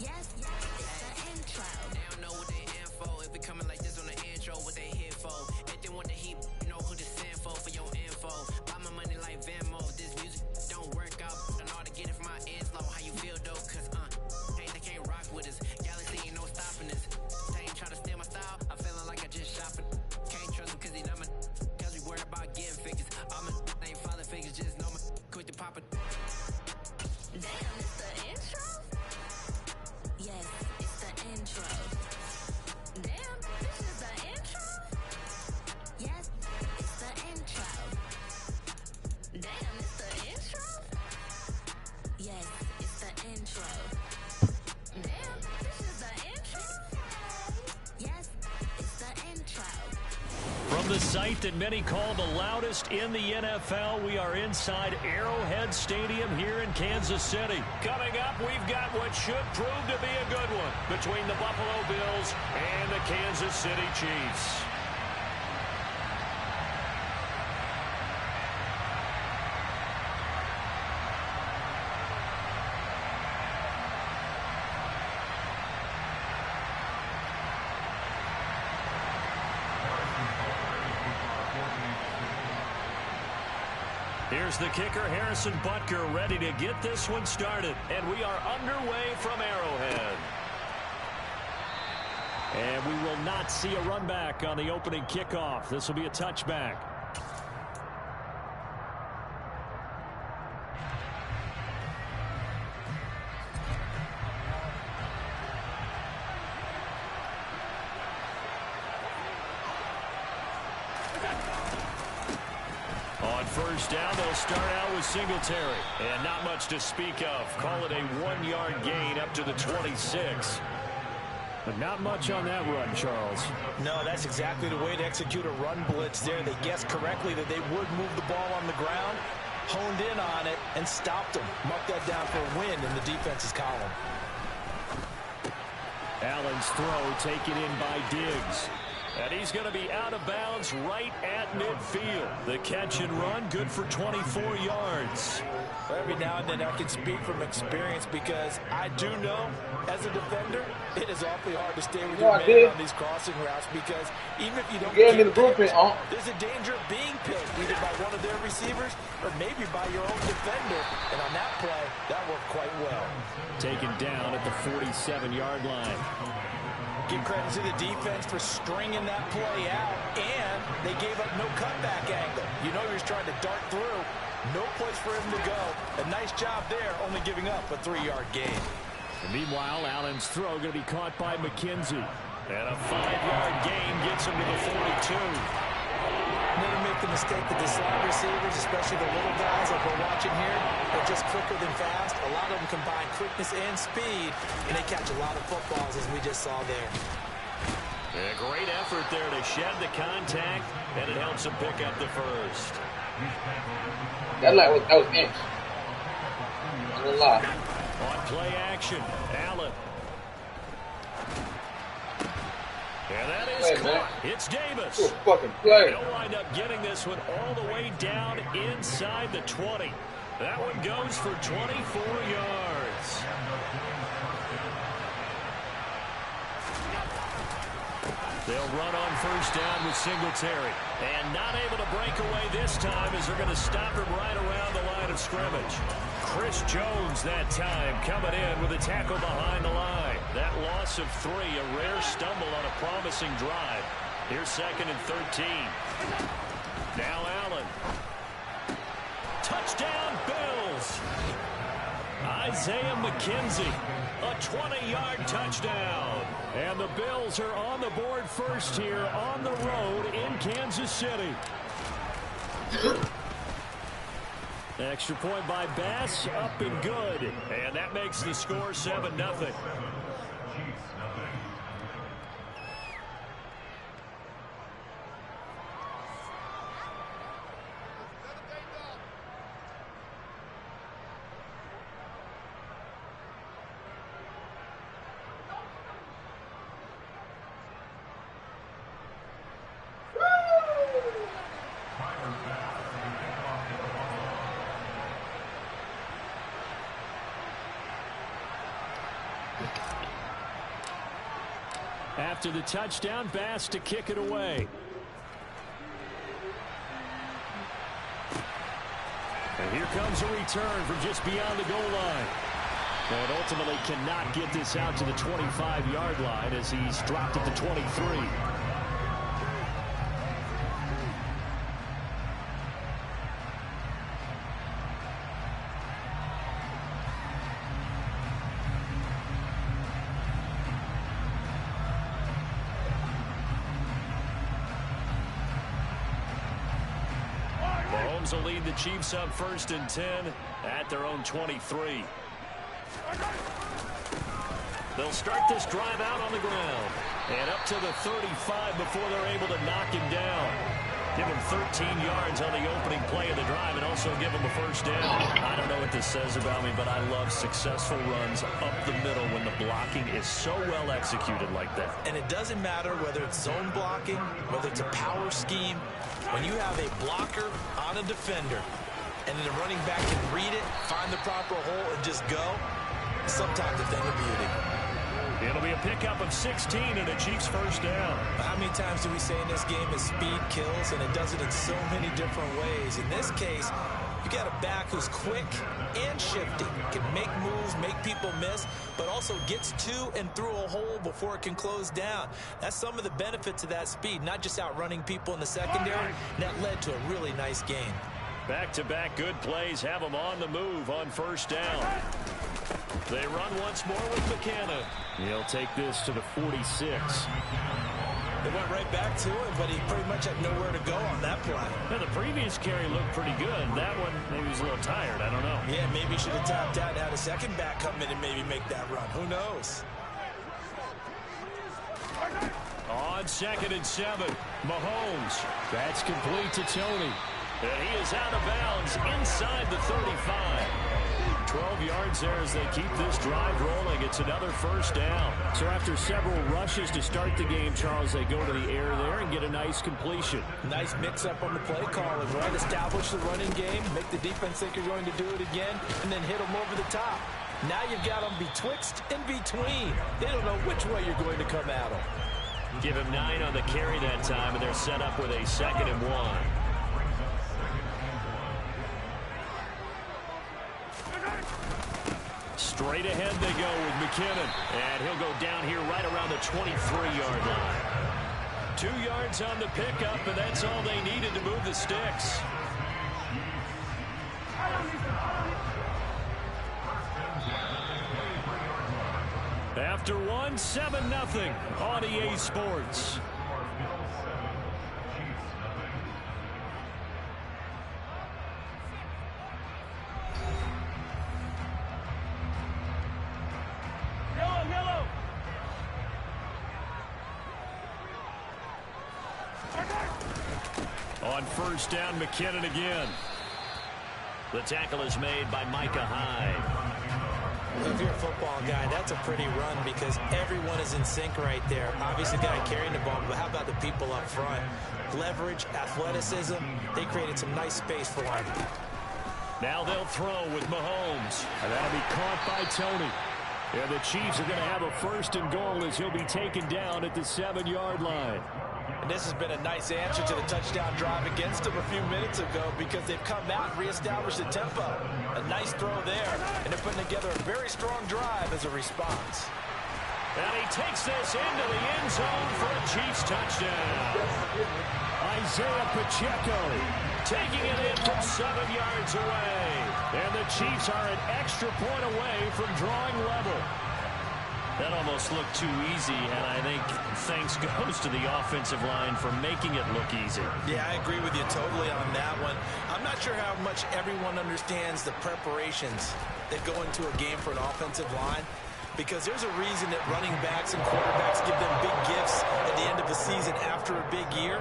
Yes, it's the intro. They don't know what they in for. If we coming like this on the intro, what they here for? If they want the heat, you know who to send for your info. Buy my money like Venmo. This music don't work out. I know how to get it from my ends low. How you feel though? Cause they can't rock with us. Galaxy ain't no stopping us. They ain't trying to steal my style. I'm feeling like I just shopping. Can't trust him cause he not my. Cause we worried about getting figures. All my ain't father figures. Just know my quick to pop it. Damn, it's the intro? Yes, it's the intro. Damn, this is the intro? Yes, it's the intro. Damn, it's the intro? Yes, it's the intro. Damn, this is the intro? Yes, it's the intro. From the site that many call the loudest in the NFL, we are inside Arrowhead Stadium here in Kansas City. Coming up, we've got what should prove to be a good one between the Buffalo Bills and the Kansas City Chiefs. Here's the kicker, Harrison Butker, ready to get this one started. And we are underway from Arrowhead. And we will not see a run back on the opening kickoff. This will be a touchback. On first down, they'll start out with Singletary. And not much to speak of. Call it a 1-yard gain up to the 26. But not much on that run, Charles. No, that's exactly the way to execute a run blitz there. They guessed correctly that they would move the ball on the ground, honed in on it, and stopped them. Mark that down for a win in the defense's column. Allen's throw taken in by Diggs. And he's going to be out of bounds right at midfield. The catch and run, good for 24 yards. Every now and then I can speak from experience because I do know, as a defender, it is awfully hard to stay with your man on these crossing routes because even if you don't get me the blueprint, there's a danger of being picked either by one of their receivers or maybe by your own defender. And on that play, that worked quite well. Taken down at the 47-yard line. Give credit to the defense for stringing that play out, and they gave up no cutback angle. You know he was trying to dart through. No place for him to go. A nice job there, only giving up a 3-yard gain. And meanwhile, Allen's throw going to be caught by McKenzie. And a 5-yard gain gets him to the 42. Never make the mistake that the slot receivers, especially the little guys like we're watching here, are just quicker than fast. A lot of them combine quickness and speed, and they catch a lot of footballs, as we just saw there. A great effort there to shed the contact, and it helps him pick up the first. That was inch. I'm gonna lie. On play action, Allen. And that is caught. It's Davis. Good fucking play. He'll wind up getting this one all the way down inside the 20. That one goes for 24 yards. They'll run on first down with Singletary. And not able to break away this time as they're going to stop him right around the line of scrimmage. Chris Jones that time coming in with a tackle behind the line. That loss of 3, a rare stumble on a promising drive. Here's 2nd and 13. Now Allen. Touchdown Bills. Isaiah McKenzie, a 20-yard touchdown. And the Bills are on the board first here on the road in Kansas City. Extra point by Bass, up and good. And that makes the score 7-0. After the touchdown, Bass to kick it away. And here comes a return from just beyond the goal line. And ultimately cannot get this out to the 25-yard line as he's dropped at the 23. Mahomes will lead the Chiefs up 1st and 10 at their own 23. They'll start this drive out on the ground and up to the 35 before they're able to knock him down. Give him 13 yards on the opening play of the drive and also give him a first down. I don't know what this says about me, but I love successful runs up the middle when the blocking is so well executed like that. And it doesn't matter whether it's zone blocking, whether it's a power scheme. When you have a blocker on a defender and then the running back can read it, find the proper hole, and just go, sometimes a thing of beauty. It'll be a pickup of 16 and a Chiefs first down. How many times do we say in this game is speed kills, and it does it in so many different ways. In this case, you got a back who's quick and shifty, can make moves, make people miss, but also gets to and through a hole before it can close down. That's some of the benefits of that speed, not just outrunning people in the secondary. And that led to a really nice game. Back-to-back good plays have them on the move on first down. They run once more with McKenna. He'll take this to the 46. They went right back to him, but he pretty much had nowhere to go on that play. Now, the previous carry looked pretty good. That one, maybe he was a little tired. I don't know. Yeah, maybe he should have tapped out and had a second back come in and maybe make that run. Who knows? On 2nd and 7, Mahomes. That's complete to Tony. And he is out of bounds inside the 35. 12 yards there as they keep this drive rolling. It's another first down. So after several rushes to start the game, Charles, they go to the air there and get a nice completion. Nice mix-up on the play calling, right? Establish the running game, make the defense think you're going to do it again, and then hit them over the top. Now you've got them betwixt and between. They don't know which way you're going to come at them. Give him 9 on the carry that time, and they're set up with a 2nd and 1. Straight ahead they go with McKinnon. And he'll go down here right around the 23-yard line. 2 yards on the pickup, and that's all they needed to move the sticks. After one, 7-0 on EA Sports. On first down, McKinnon again. The tackle is made by Micah Hyde. If you're a football guy, that's a pretty run because everyone is in sync right there. Obviously, the guy carrying the ball, but how about the people up front? Leverage, athleticism, they created some nice space for him. Now they'll throw with Mahomes. And that'll be caught by Tony. And the Chiefs are going to have a 1st and goal as he'll be taken down at the 7-yard line. And this has been a nice answer to the touchdown drive against them a few minutes ago because they've come out and reestablished the tempo. A nice throw there, and they're putting together a very strong drive as a response. And he takes this into the end zone for a Chiefs touchdown. Isaiah Pacheco taking it in from 7 yards away. And the Chiefs are an extra point away from drawing level. That almost looked too easy, and I think thanks goes to the offensive line for making it look easy. Yeah, I agree with you totally on that one. I'm not sure how much everyone understands the preparations that go into a game for an offensive line, because there's a reason that running backs and quarterbacks give them big gifts at the end of the season after a big year.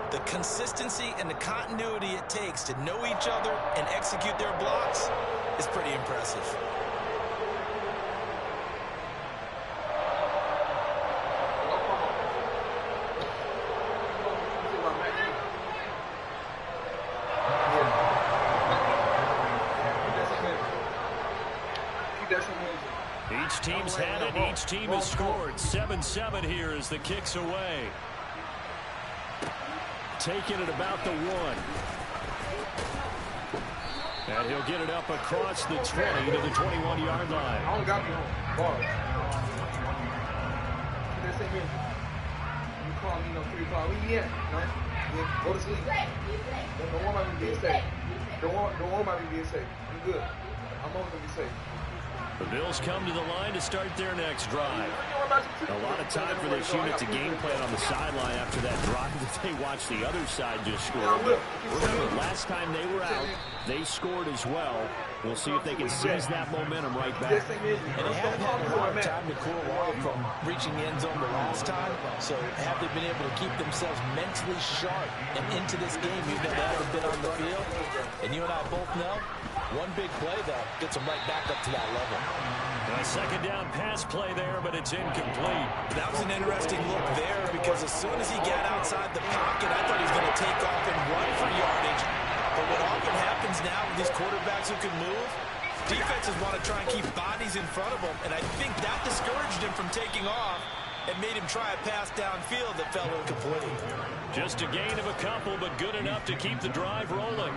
The consistency and the continuity it takes to know each other and execute their blocks is pretty impressive. Each team's had it. Each team has scored. 7-7 here as the kick's away. Taking it about the 1. And he'll get it up across the 20 to the 21-yard line. I don't got me on bars. You call me no 3 o'clock. Where you at? No? Go to sleep. Don't worry about me being safe. Don't worry about me being safe. I'm good. I'm always going to be safe. The Bills come to the line to start their next drive. A lot of time for this unit to game plan on the sideline after that drive that they watched the other side just score. Remember, last time they were out, they scored as well. We'll see if they can seize that momentum right back. And they haven't had a lot of time to cool off from reaching the end zone the last time. So have they been able to keep themselves mentally sharp and into this game even though they haven't been on the field? And you and I both know, one big play, though, gets them right back up to that level. A second down pass play there, but it's incomplete. That was an interesting look there because as soon as he got outside the pocket, I thought he was going to take off and run for yardage. But what often happens now with these quarterbacks who can move, defenses want to try and keep bodies in front of them, and I think that discouraged him from taking off and made him try a pass downfield that fell incomplete. Just a gain of a couple, but good enough to keep the drive rolling.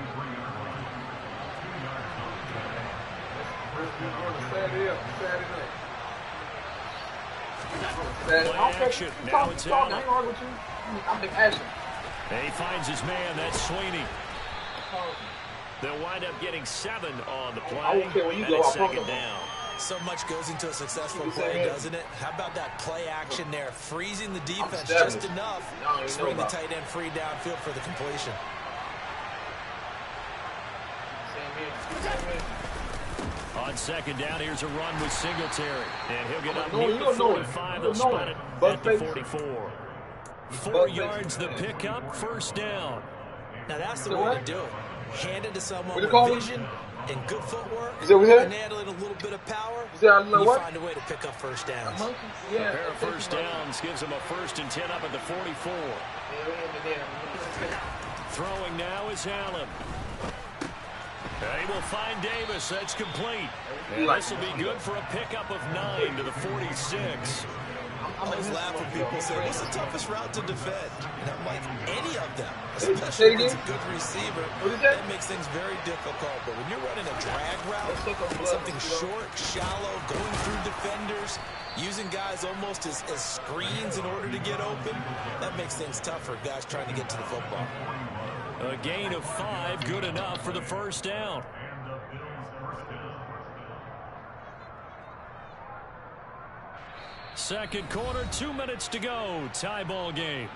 Action. Now it's out. He finds his man. That's Sweeney. They'll wind up getting 7 on the play. And it's second down. So much goes into a successful play, doesn't it? How about that play action there? Freezing the defense just enough to bring the tight end free downfield for the completion. On second down, here's a run with Singletary. And he'll get up near the 45. They'll spot it at the 44. 4 yards the pickup, first down. Now that's the way to do it. Hand it to someone with vision and good footwork, and handling a little bit of power, you find a way to pick up first downs. A pair of first downs gives them a 1st and 10 up at the 44. Throwing now is Allen. He will find Davis. That's complete. And this will be good for a pickup of 9 to the 46. I always laugh when people say, what's the toughest route to defend? And I'm like, any of them, especially if it's a good receiver. That makes things very difficult. But when you're running a drag route, something short, shallow, going through defenders, using guys almost as screens in order to get open, that makes things tough for guys trying to get to the football. A gain of 5, good enough for the first down. Second quarter, 2 minutes to go. Tie ball game.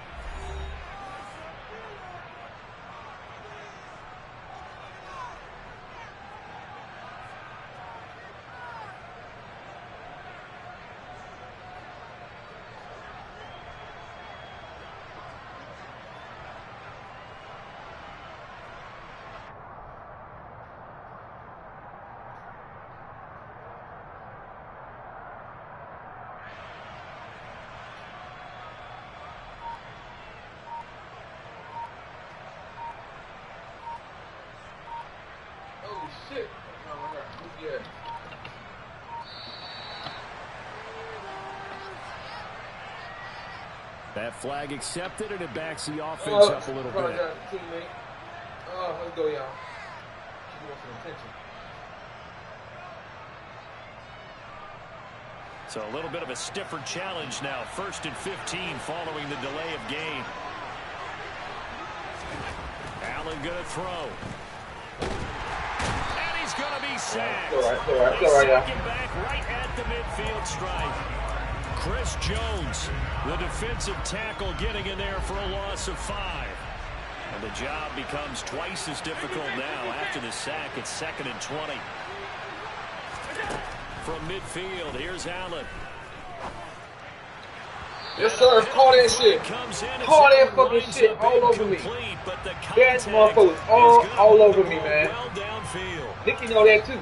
That flag accepted, and it backs the offense up a little bit. Let's go, y'all. She wants some attention. So a little bit of a stiffer challenge now. 1st and 15 following the delay of game. Allen going to throw. And he's going to be sacked. All right, Second back right at the midfield stripe. Chris Jones, the defensive tackle, getting in there for a loss of 5. And the job becomes twice as difficult now after the sack. It's 2nd and 20. From midfield, here's Allen. Yes, sir. Call that shit. Call that fucking shit all over me. That motherfucker's all over me, man. Nick, you know that too.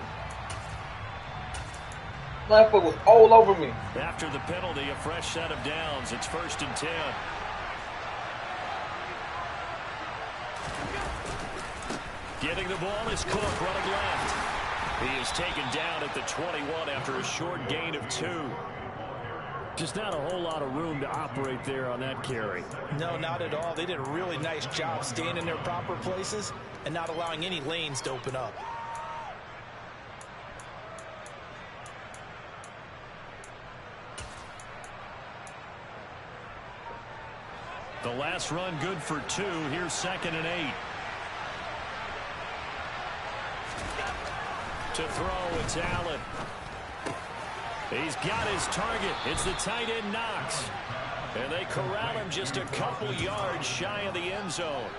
Motherfucker was all over me. After the penalty, a fresh set of downs. It's 1st and 10. Getting the ball is Cook running left. He is taken down at the 21 after a short gain of 2. Just not a whole lot of room to operate there on that carry. No, not at all. They did a really nice job staying in their proper places and not allowing any lanes to open up. The last run good for 2. Here's 2nd and 8. To throw, it's Allen. He's got his target. It's the tight end Knox. And they corral him just a couple yards shy of the end zone.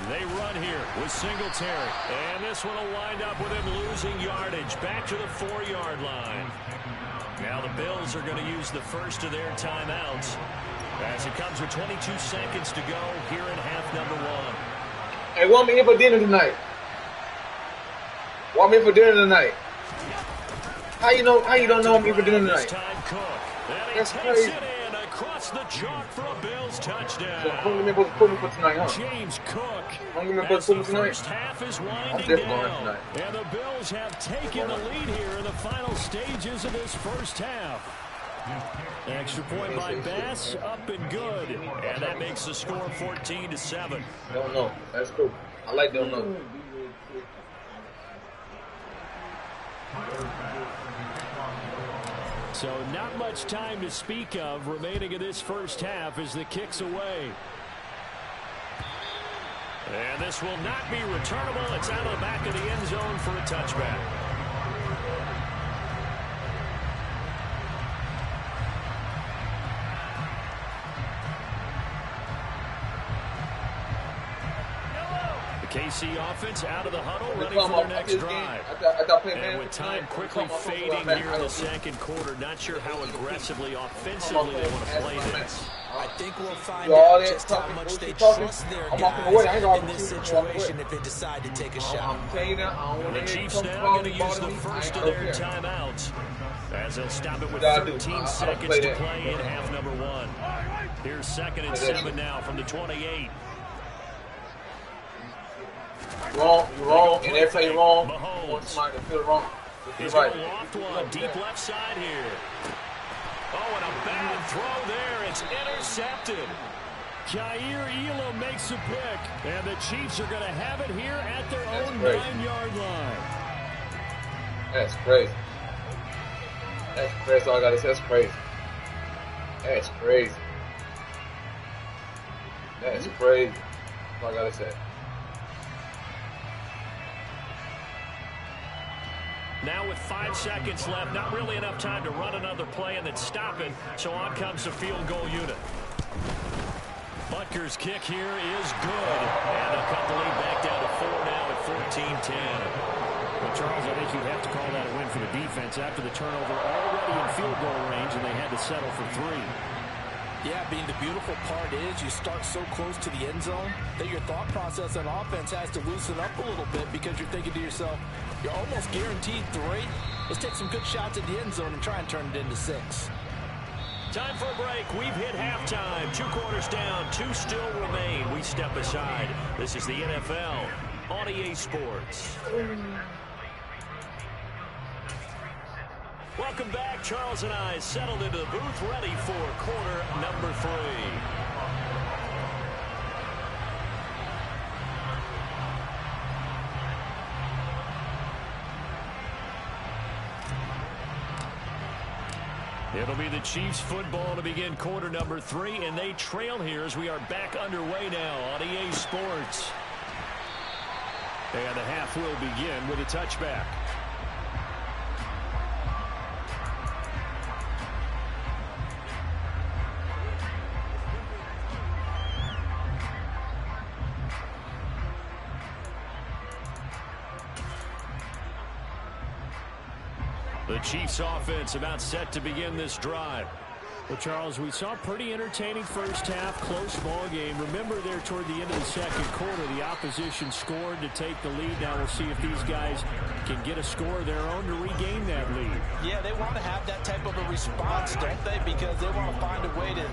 They run here with Singletary. And this one will wind up with him losing yardage back to the 4-yard line. Now the Bills are going to use the first of their timeouts as it comes with 22 seconds to go here in half number 1. Hey, want me in for dinner tonight? Want me in for dinner tonight? How you don't know me for dinner tonight? That's crazy. Across the chalk for a Bills touchdown. So I'm gonna be put me for tonight, huh? James Cook. I'm gonna be put me tonight. First half is winding down. down. And the Bills have taken the lead here in the final stages of this first half. Extra point by Bass, up and good. And that makes the score 14-7. Don't know. That's cool. I like don't know. So not much time to speak of remaining in this first half as the kick's away. And this will not be returnable. It's out of the back of the end zone for a touchback. KC offense out of the huddle, ready for their next drive. And with time quickly fading here in the second quarter, not sure how aggressively, offensively they want to play this. I think we'll find out just how much they trust their guys in this situation if they decide to take a shot. The Chiefs now going to use the first of their timeouts as they'll stop it with 13 seconds to play in half number 1. Here's 2nd and 7 now from the 28. You're wrong, and they play wrong. You want somebody to feel wrong. He's going to loft one deep left side here. Oh, and a bad throw there. It's intercepted. Jair Elam makes a pick, and the Chiefs are going to have it here at their own 9-yard line. That's crazy. That's crazy. That's all I got to say. That's crazy. That's crazy. That's crazy. That's all I got to say. Now with 5 seconds left, not really enough time to run another play and then stop it, so on comes the field goal unit. Butker's kick here is good, and they'll cut the lead back down to 4 now at 14-10. Well, Charles, I think you have to call that a win for the defense after the turnover already in field goal range, and they had to settle for 3. Yeah, being the beautiful part is you start so close to the end zone that your thought process on offense has to loosen up a little bit because you're thinking to yourself, you're almost guaranteed 3. Let's take some good shots at the end zone and try and turn it into 6. Time for a break. We've hit halftime. 2 quarters down. 2 still remain. We step aside. This is the NFL on EA Sports. Welcome back. Charles and I settled into the booth, ready for quarter number 3. It'll be the Chiefs football to begin quarter number 3, and they trail here as we are back underway now on EA Sports. And the half will begin with a touchback. The Chiefs offense about set to begin this drive. Well, Charles, we saw a pretty entertaining first half, close ball game. Remember there toward the end of the second quarter, the opposition scored to take the lead. Now we'll see if these guys can get a score of their own to regain that lead. Yeah, they want to have that type of a response, don't they? Because they want to find a way to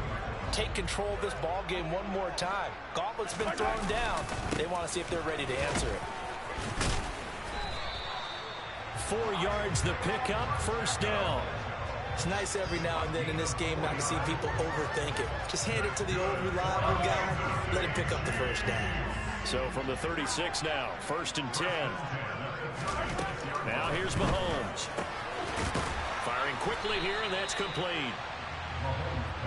take control of this ball game one more time. Gauntlet's been thrown down. They want to see if they're ready to answer it. 4 yards the pickup, first down. It's nice every now and then in this game not to see people overthink it. Just hand it to the old reliable guy, let him pick up the first down. So from the 36 now, 1st and 10. Now here's Mahomes. Firing quickly here, and that's complete.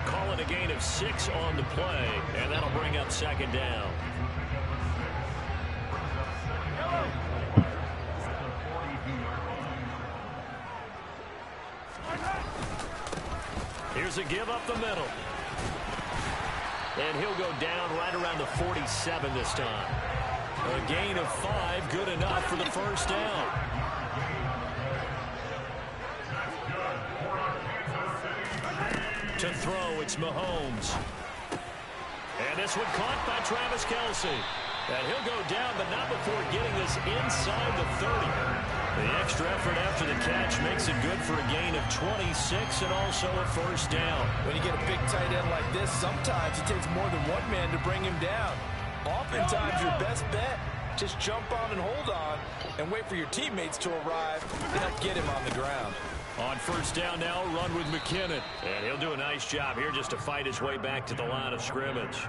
Call it a gain of 6 on the play, and that'll bring up 2nd down. Here's a give up the middle. And he'll go down right around the 47 this time. A gain of 5, good enough for the first down. To throw, it's Mahomes. And this one caught by Travis Kelce. And he'll go down, but not before getting this inside the 30. The extra effort after the catch makes it good for a gain of 26 and also a first down. When you get a big tight end like this, sometimes it takes more than one man to bring him down. Oftentimes, your best bet, just jump on and hold on and wait for your teammates to arrive to help get him on the ground. On first down now, run with McKinnon. And he'll do a nice job here just to fight his way back to the line of scrimmage.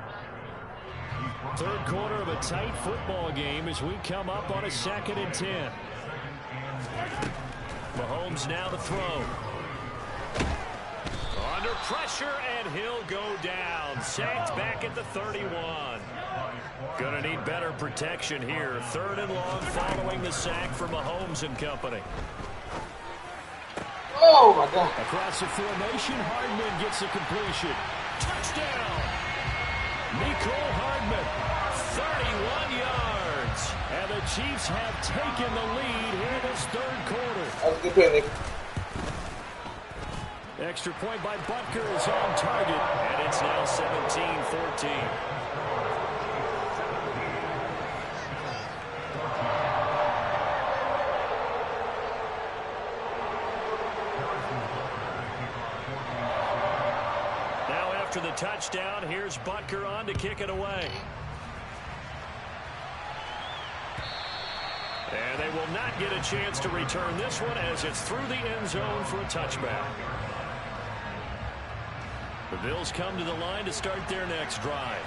Third quarter of a tight football game as we come up on a 2nd and 10. Mahomes now to throw. Under pressure, and he'll go down. Sacked back at the 31. Gonna need better protection here. 3rd and long following the sack for Mahomes and company. Oh, my God. Across the formation, Hardman gets the completion. Touchdown! Nicole Hardman, 31 yards. And the Chiefs have taken the lead here in this 3rd quarter. That was a good play, Nick. Extra point by Butker is on target, and it's now 17-14. Now after the touchdown, here's Butker on to kick it away. And they will not get a chance to return this one as it's through the end zone for a touchback. The Bills come to the line to start their next drive.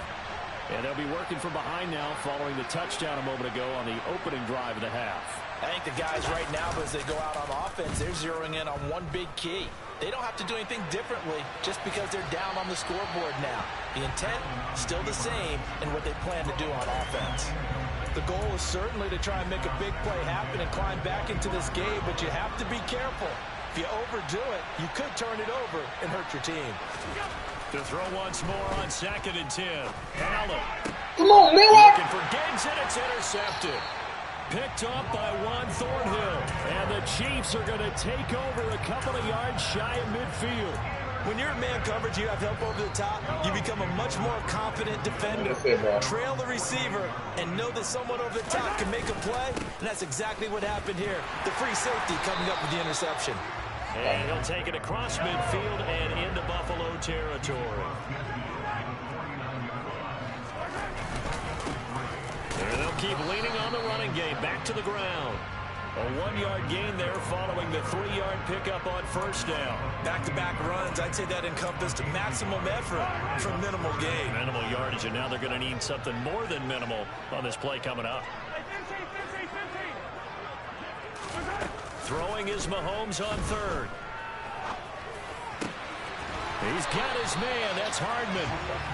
And they'll be working from behind now following the touchdown a moment ago on the opening drive of the half. I think the guys right now, as they go out on offense, they're zeroing in on one big key. They don't have to do anything differently just because they're down on the scoreboard now. The intent, still the same in what they plan to do on offense. The goal is certainly to try and make a big play happen and climb back into this game, but you have to be careful. If you overdo it, you could turn it over and hurt your team. To throw once more on 2nd and 10. Allen. Come on, man. Looking for Diggs, and it's intercepted. Picked up by Juan Thornhill. And the Chiefs are going to take over a couple of yards shy of midfield. When you're in man coverage, you have help over the top, you become a much more confident defender. Trail the receiver and know that someone over the top can make a play, and that's exactly what happened here. The free safety coming up with the interception. And he'll take it across midfield and into Buffalo territory. And they'll keep leaning on the running game. Back to the ground. A 1-yard gain there following the 3-yard pickup on first down. Back-to-back runs, I'd say that encompassed maximum effort for minimal gain. Minimal yardage, and now they're going to need something more than minimal on this play coming up. Throwing is Mahomes on third. He's got his man. That's Hardman.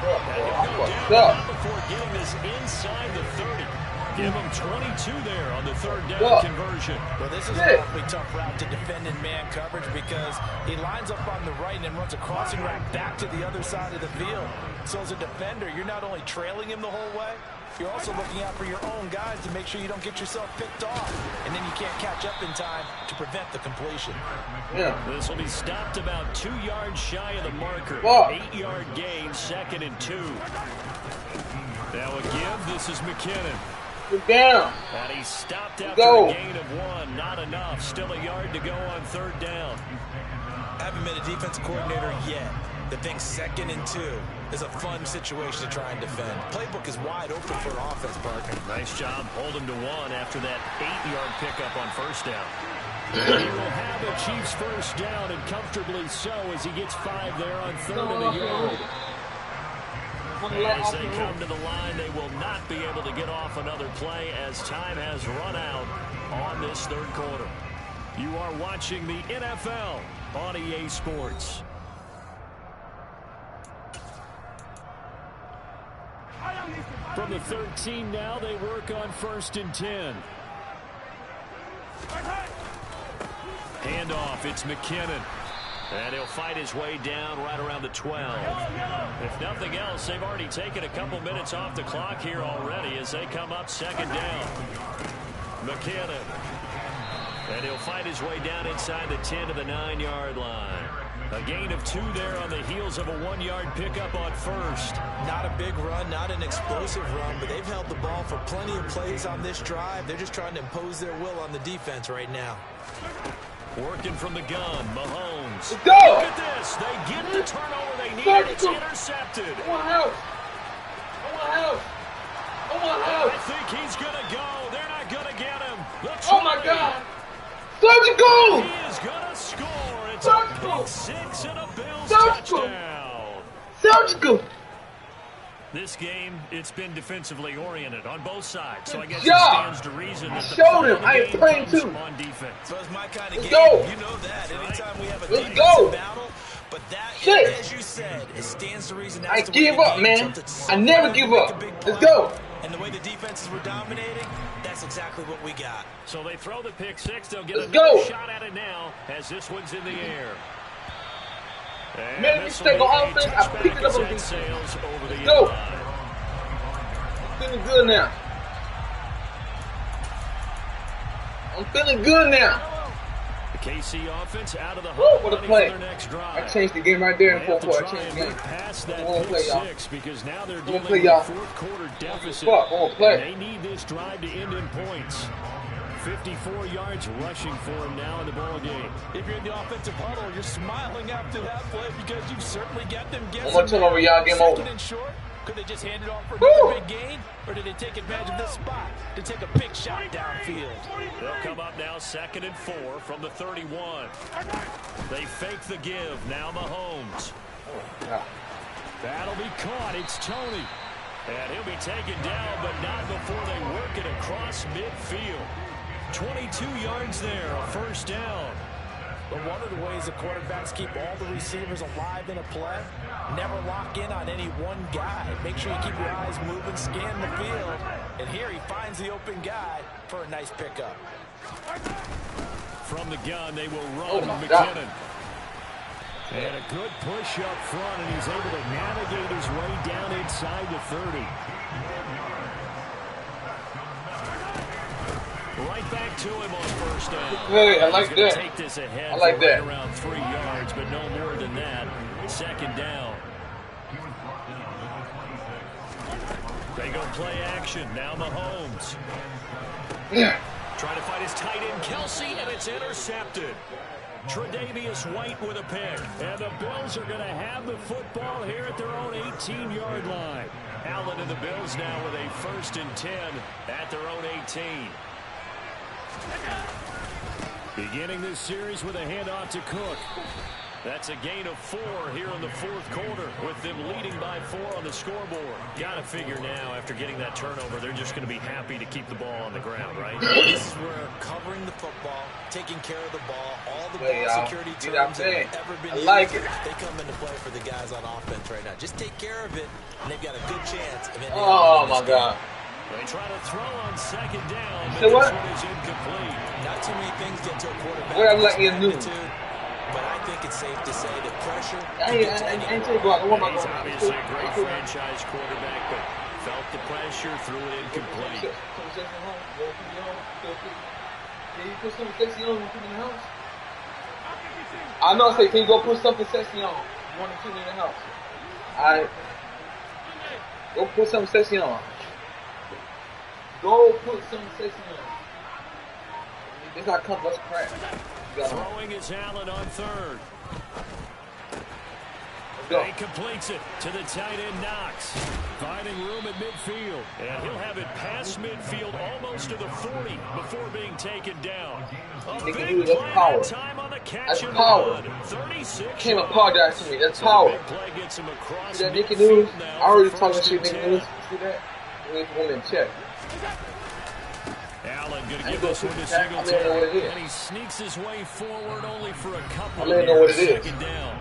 And he'll go down before getting this inside the 30. Give him 22 there on the third down conversion. Well, this is an awfully tough route to defend in man coverage because he lines up on the right and then runs a crossing route back to the other side of the field. So as a defender, you're not only trailing him the whole way, you're also looking out for your own guys to make sure you don't get yourself picked off. And then you can't catch up in time to prevent the completion. Yeah. This will be stopped about 2 yards shy of the marker. 8-yard gain, 2nd and 2. Now a give. This is McKinnon. Down. And he stopped after a gain of 1. Not enough. Still a yard to go on third down. I haven't been a defensive coordinator yet that thinks 2nd and 2 is a fun situation to try and defend. Playbook is wide open for an offense, partner. Nice job holding to 1 after that 8-yard pickup on first down. He will have the Chiefs first down, and comfortably so as he gets 5 there on 3rd and a yard. As they come to the line, they will not be able to get off another play as time has run out on this third quarter. You are watching the NFL on EA Sports. From the 13 now, they work on 1st and 10. Handoff, it's McKinnon. And he'll fight his way down right around the 12. If nothing else, they've already taken a couple minutes off the clock here already as they come up 2nd down. McKinnon. And he'll fight his way down inside the 10 to the 9-yard line. A gain of 2 there on the heels of a 1-yard pickup on first. Not a big run, not an explosive run, but they've held the ball for plenty of plays on this drive. They're just trying to impose their will on the defense right now. Working from the gun, Mahomes. Let's go! Look at this. They get the turnover they need. It's intercepted. I want help. I think he's going to go. They're not going to get him. Oh, my God. Surgical! He is going to score. It's a pick 6 and a Bills touchdown. Surgical! This game, it's been defensively oriented on both sides, so I guess it stands to reason that the I ain't playing too. On defense. So it's my kind of Let's game. Go. You know that. Anytime we have a Let's defensive battle, but that, as you said, it stands to reason. I give up, man. I never give up. Let's go. And the way the defenses were dominating, that's exactly what we got. So they throw the pick 6. They'll get another shot at it now as this one's in the air. Made a mistake on offense. I picked it up on defense. Let's go. Feeling good now. I'm feeling good now. The KC offense out of the hunt. What a play. I changed the game right there in 4-4. I changed the game. Past that play, y'all. Because now they're dealing with a fourth-quarter deficit. They need this drive to end in points. 54 yards rushing for him now in the ball game. If you're in the offensive huddle, you're smiling after that play because you've certainly got them guessing. One more turnover, y'all. Game over. And short. Could they just hand it off for another big gain? Or did they take advantage of this spot to take a big shot downfield? They'll come up now 2nd and 4 from the 31. They fake the give. Now Mahomes. That'll be caught. It's Tony. And he'll be taken down, but not before they work it across midfield. 22 yards there, a first down. But one of the ways the quarterbacks keep all the receivers alive in a play, never lock in on any one guy. Make sure you keep your eyes moving, scan the field. And here he finds the open guy for a nice pickup. From the gun, they will run McKinnon. And a good push up front, and he's able to navigate his way down inside the 30. Right back to him on first down. Hey, I like that. Take this ahead I like that. Around 3 yards, but no more than that. 2nd down. They go play action. Now Mahomes. Trying to find his tight end, Kelsey, and it's intercepted. Tre'Davious White with a pick. And the Bills are going to have the football here at their own 18-yard line. Allen and the Bills now with a 1st and 10 at their own 18. Beginning this series with a handoff to Cook. That's a gain of 4 here in the fourth quarter with them leading by 4 on the scoreboard. Got to figure now after getting that turnover, they're just going to be happy to keep the ball on the ground, right? This is where covering the football, taking care of the ball, all the ball security terms that have ever been used, they come into play for the guys on offense right now. Just take care of it, and they've got a good chance of ending Oh, my God. They try to throw on second down, but this one what? is incomplete. Not too many things get to a quarterback. What I'm letting you do. But I think it's safe to say that pressure. I ain't take block. What am I He's going obviously a great franchise quarterback, but felt the pressure, threw it incomplete. Can you put something sexy on when you come in the house? I know I say, can you go put something sexy on? You want to come in the house? Alright. Go put something sexy on. Go put something sexy on. It's not coming, let's crap. Throwing is Allen on third. He completes it to the tight end Knox. Finding room at midfield. And he'll have it past midfield almost to the 40 before being taken down. A big play that time on the catch and run. 36. Can't apologize to me. That's power. See that Nicky News? I already talking shit Nicky News. See that? We need to go in check. Allen going to give this one to Singletary. And he sneaks his way forward only for a couple of yards. Second down.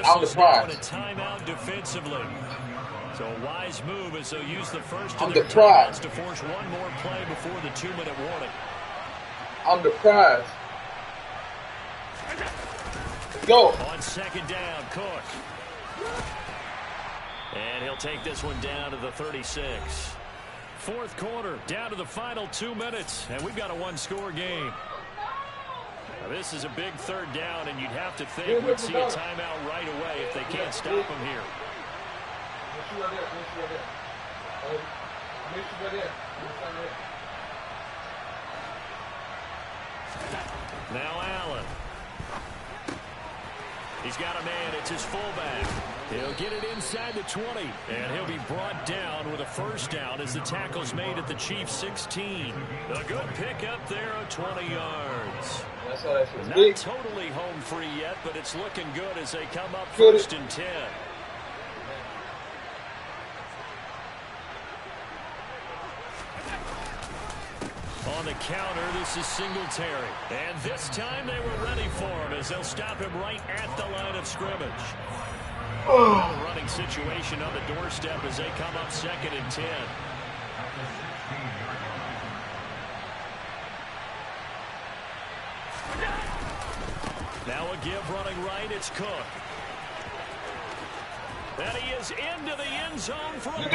I'm surprised. A timeout defensively. So a wise move as they'll use the first I'm of their deprived. timeouts to force one more play before the 2-minute warning. I'm deprived. Let's go. On second down, Cook. And he'll take this one down to the 36. Fourth quarter, down to the final 2 minutes, and we've got a one-score game. Now, this is a big third down, and you'd have to think we'd see a timeout right away if they can't stop him here. Now Allen. He's got a man. It's his fullback. He'll get it inside the 20, and he'll be brought down with a first down as the tackle's made at the Chiefs' 16. A good pickup there of 20 yards. Not totally home free yet, but it's looking good as they come up first and 10. On the counter, this is Singletary. And this time they were ready for him as they'll stop him right at the line of scrimmage. A running situation on the doorstep as they come up second and 10. Now a give running right, it's Cook. And he is into the end zone for a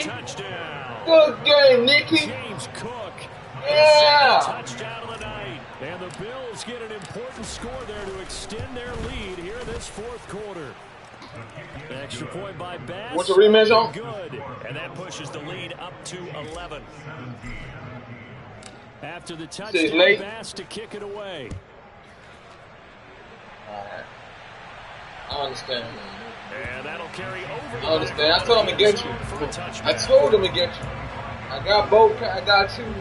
touchdown. Good game, Nicky. James Cook. Yeah. Touchdown of the night. And the Bills get an important score there to extend their lead here in this fourth quarter. Extra point by Bass. What's the rematch on? Good. And that pushes the lead up to 11. After the touchdown, Bass to kick it away. Alright. I understand. And that'll carry over. I understand. I told him to get you. I told him to get you. I got both. I got two.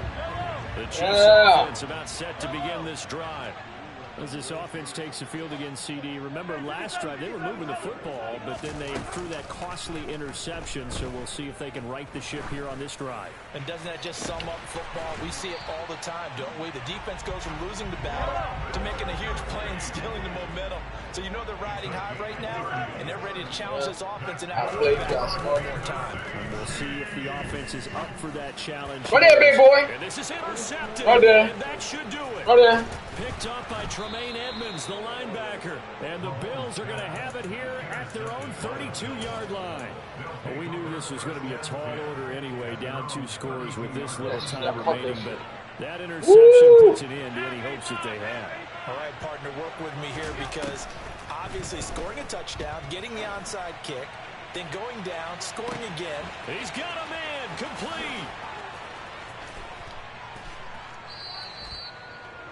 The Chiefs offense about set to begin this drive. As this offense takes the field against CD, remember last drive they were moving the football, but then they threw that costly interception, so we'll see if they can right the ship here on this drive. And doesn't that just sum up football? We see it all the time, don't we? The defense goes from losing the battle to making a huge play and stealing the momentum. So you know they're riding high right now, and they're ready to challenge this offense and out one more time. And we'll see if the offense is up for that challenge. Right there, big boy. And this is intercepted. Right there. And that should do it. Right there. Picked up by Tremaine Edmonds, the linebacker. And the Bills are going to have it here at their own 32-yard line. Well, we knew this was going to be a tall order anyway, down 2 scores with this little time remaining. But that interception puts an end to any hopes that they have. All right, partner, work with me here because obviously scoring a touchdown, getting the onside kick, then going down, scoring again. He's got a man, complete.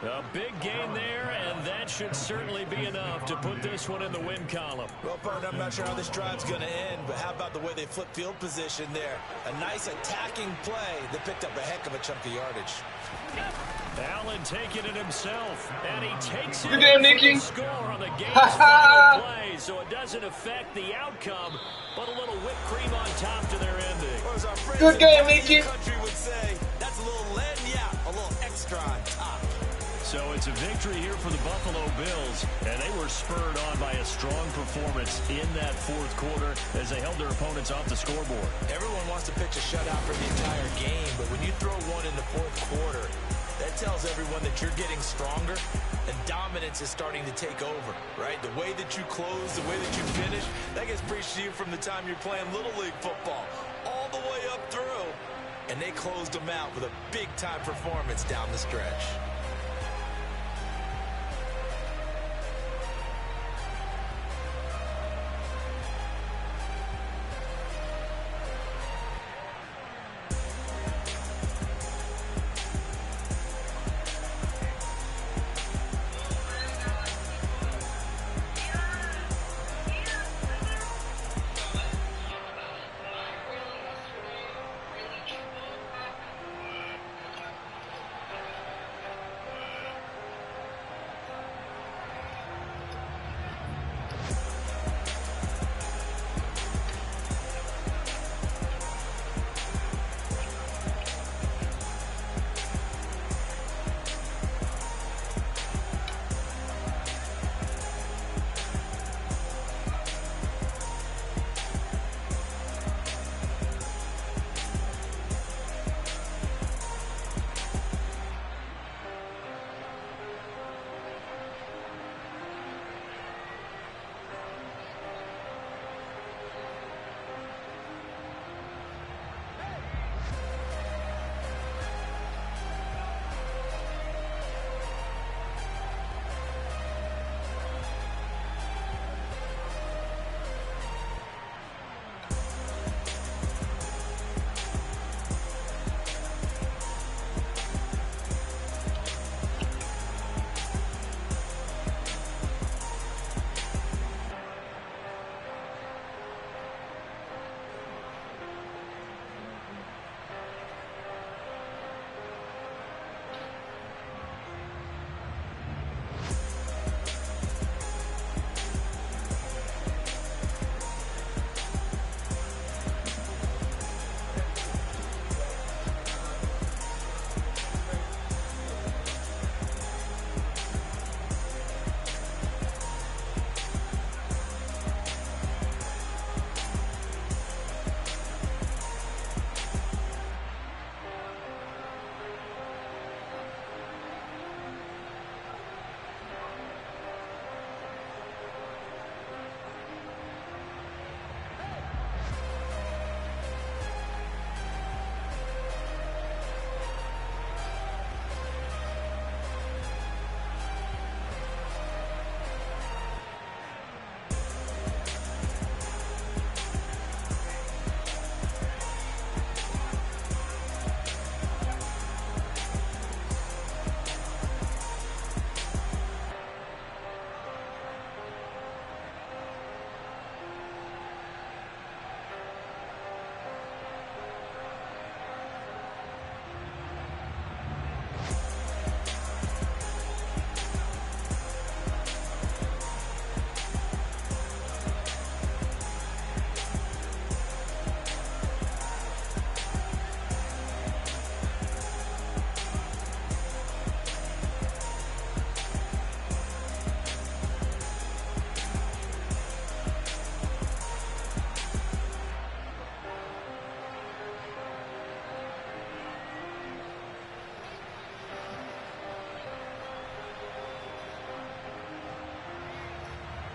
A big gain there, and that should certainly be enough to put this one in the win column. Well, partner, I'm not sure how this drive's going to end, but how about the way they flip field position there? A nice attacking play that picked up a heck of a chunk of yardage. Allen taking it himself, and he takes it Good game, Nicky. score on the game's final play, so it doesn't affect the outcome, but a little whipped cream on top to their ending. Or as our friends Good in game, the Nicky. country would say, that's a little lead, yeah, a little extra on top. So it's a victory here for the Buffalo Bills, and they were spurred on by a strong performance in that fourth quarter as they held their opponents off the scoreboard. Everyone wants to pitch a shutout for the entire game, but when you throw one in the fourth quarter, that tells everyone that you're getting stronger and dominance is starting to take over, right? The way that you close, the way that you finish, that gets preached to you from the time you're playing Little League football all the way up through, and they closed them out with a big-time performance down the stretch.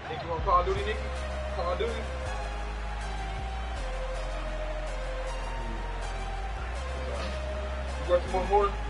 Think you want Call of Duty, Nicky? Call of Duty? You working one more?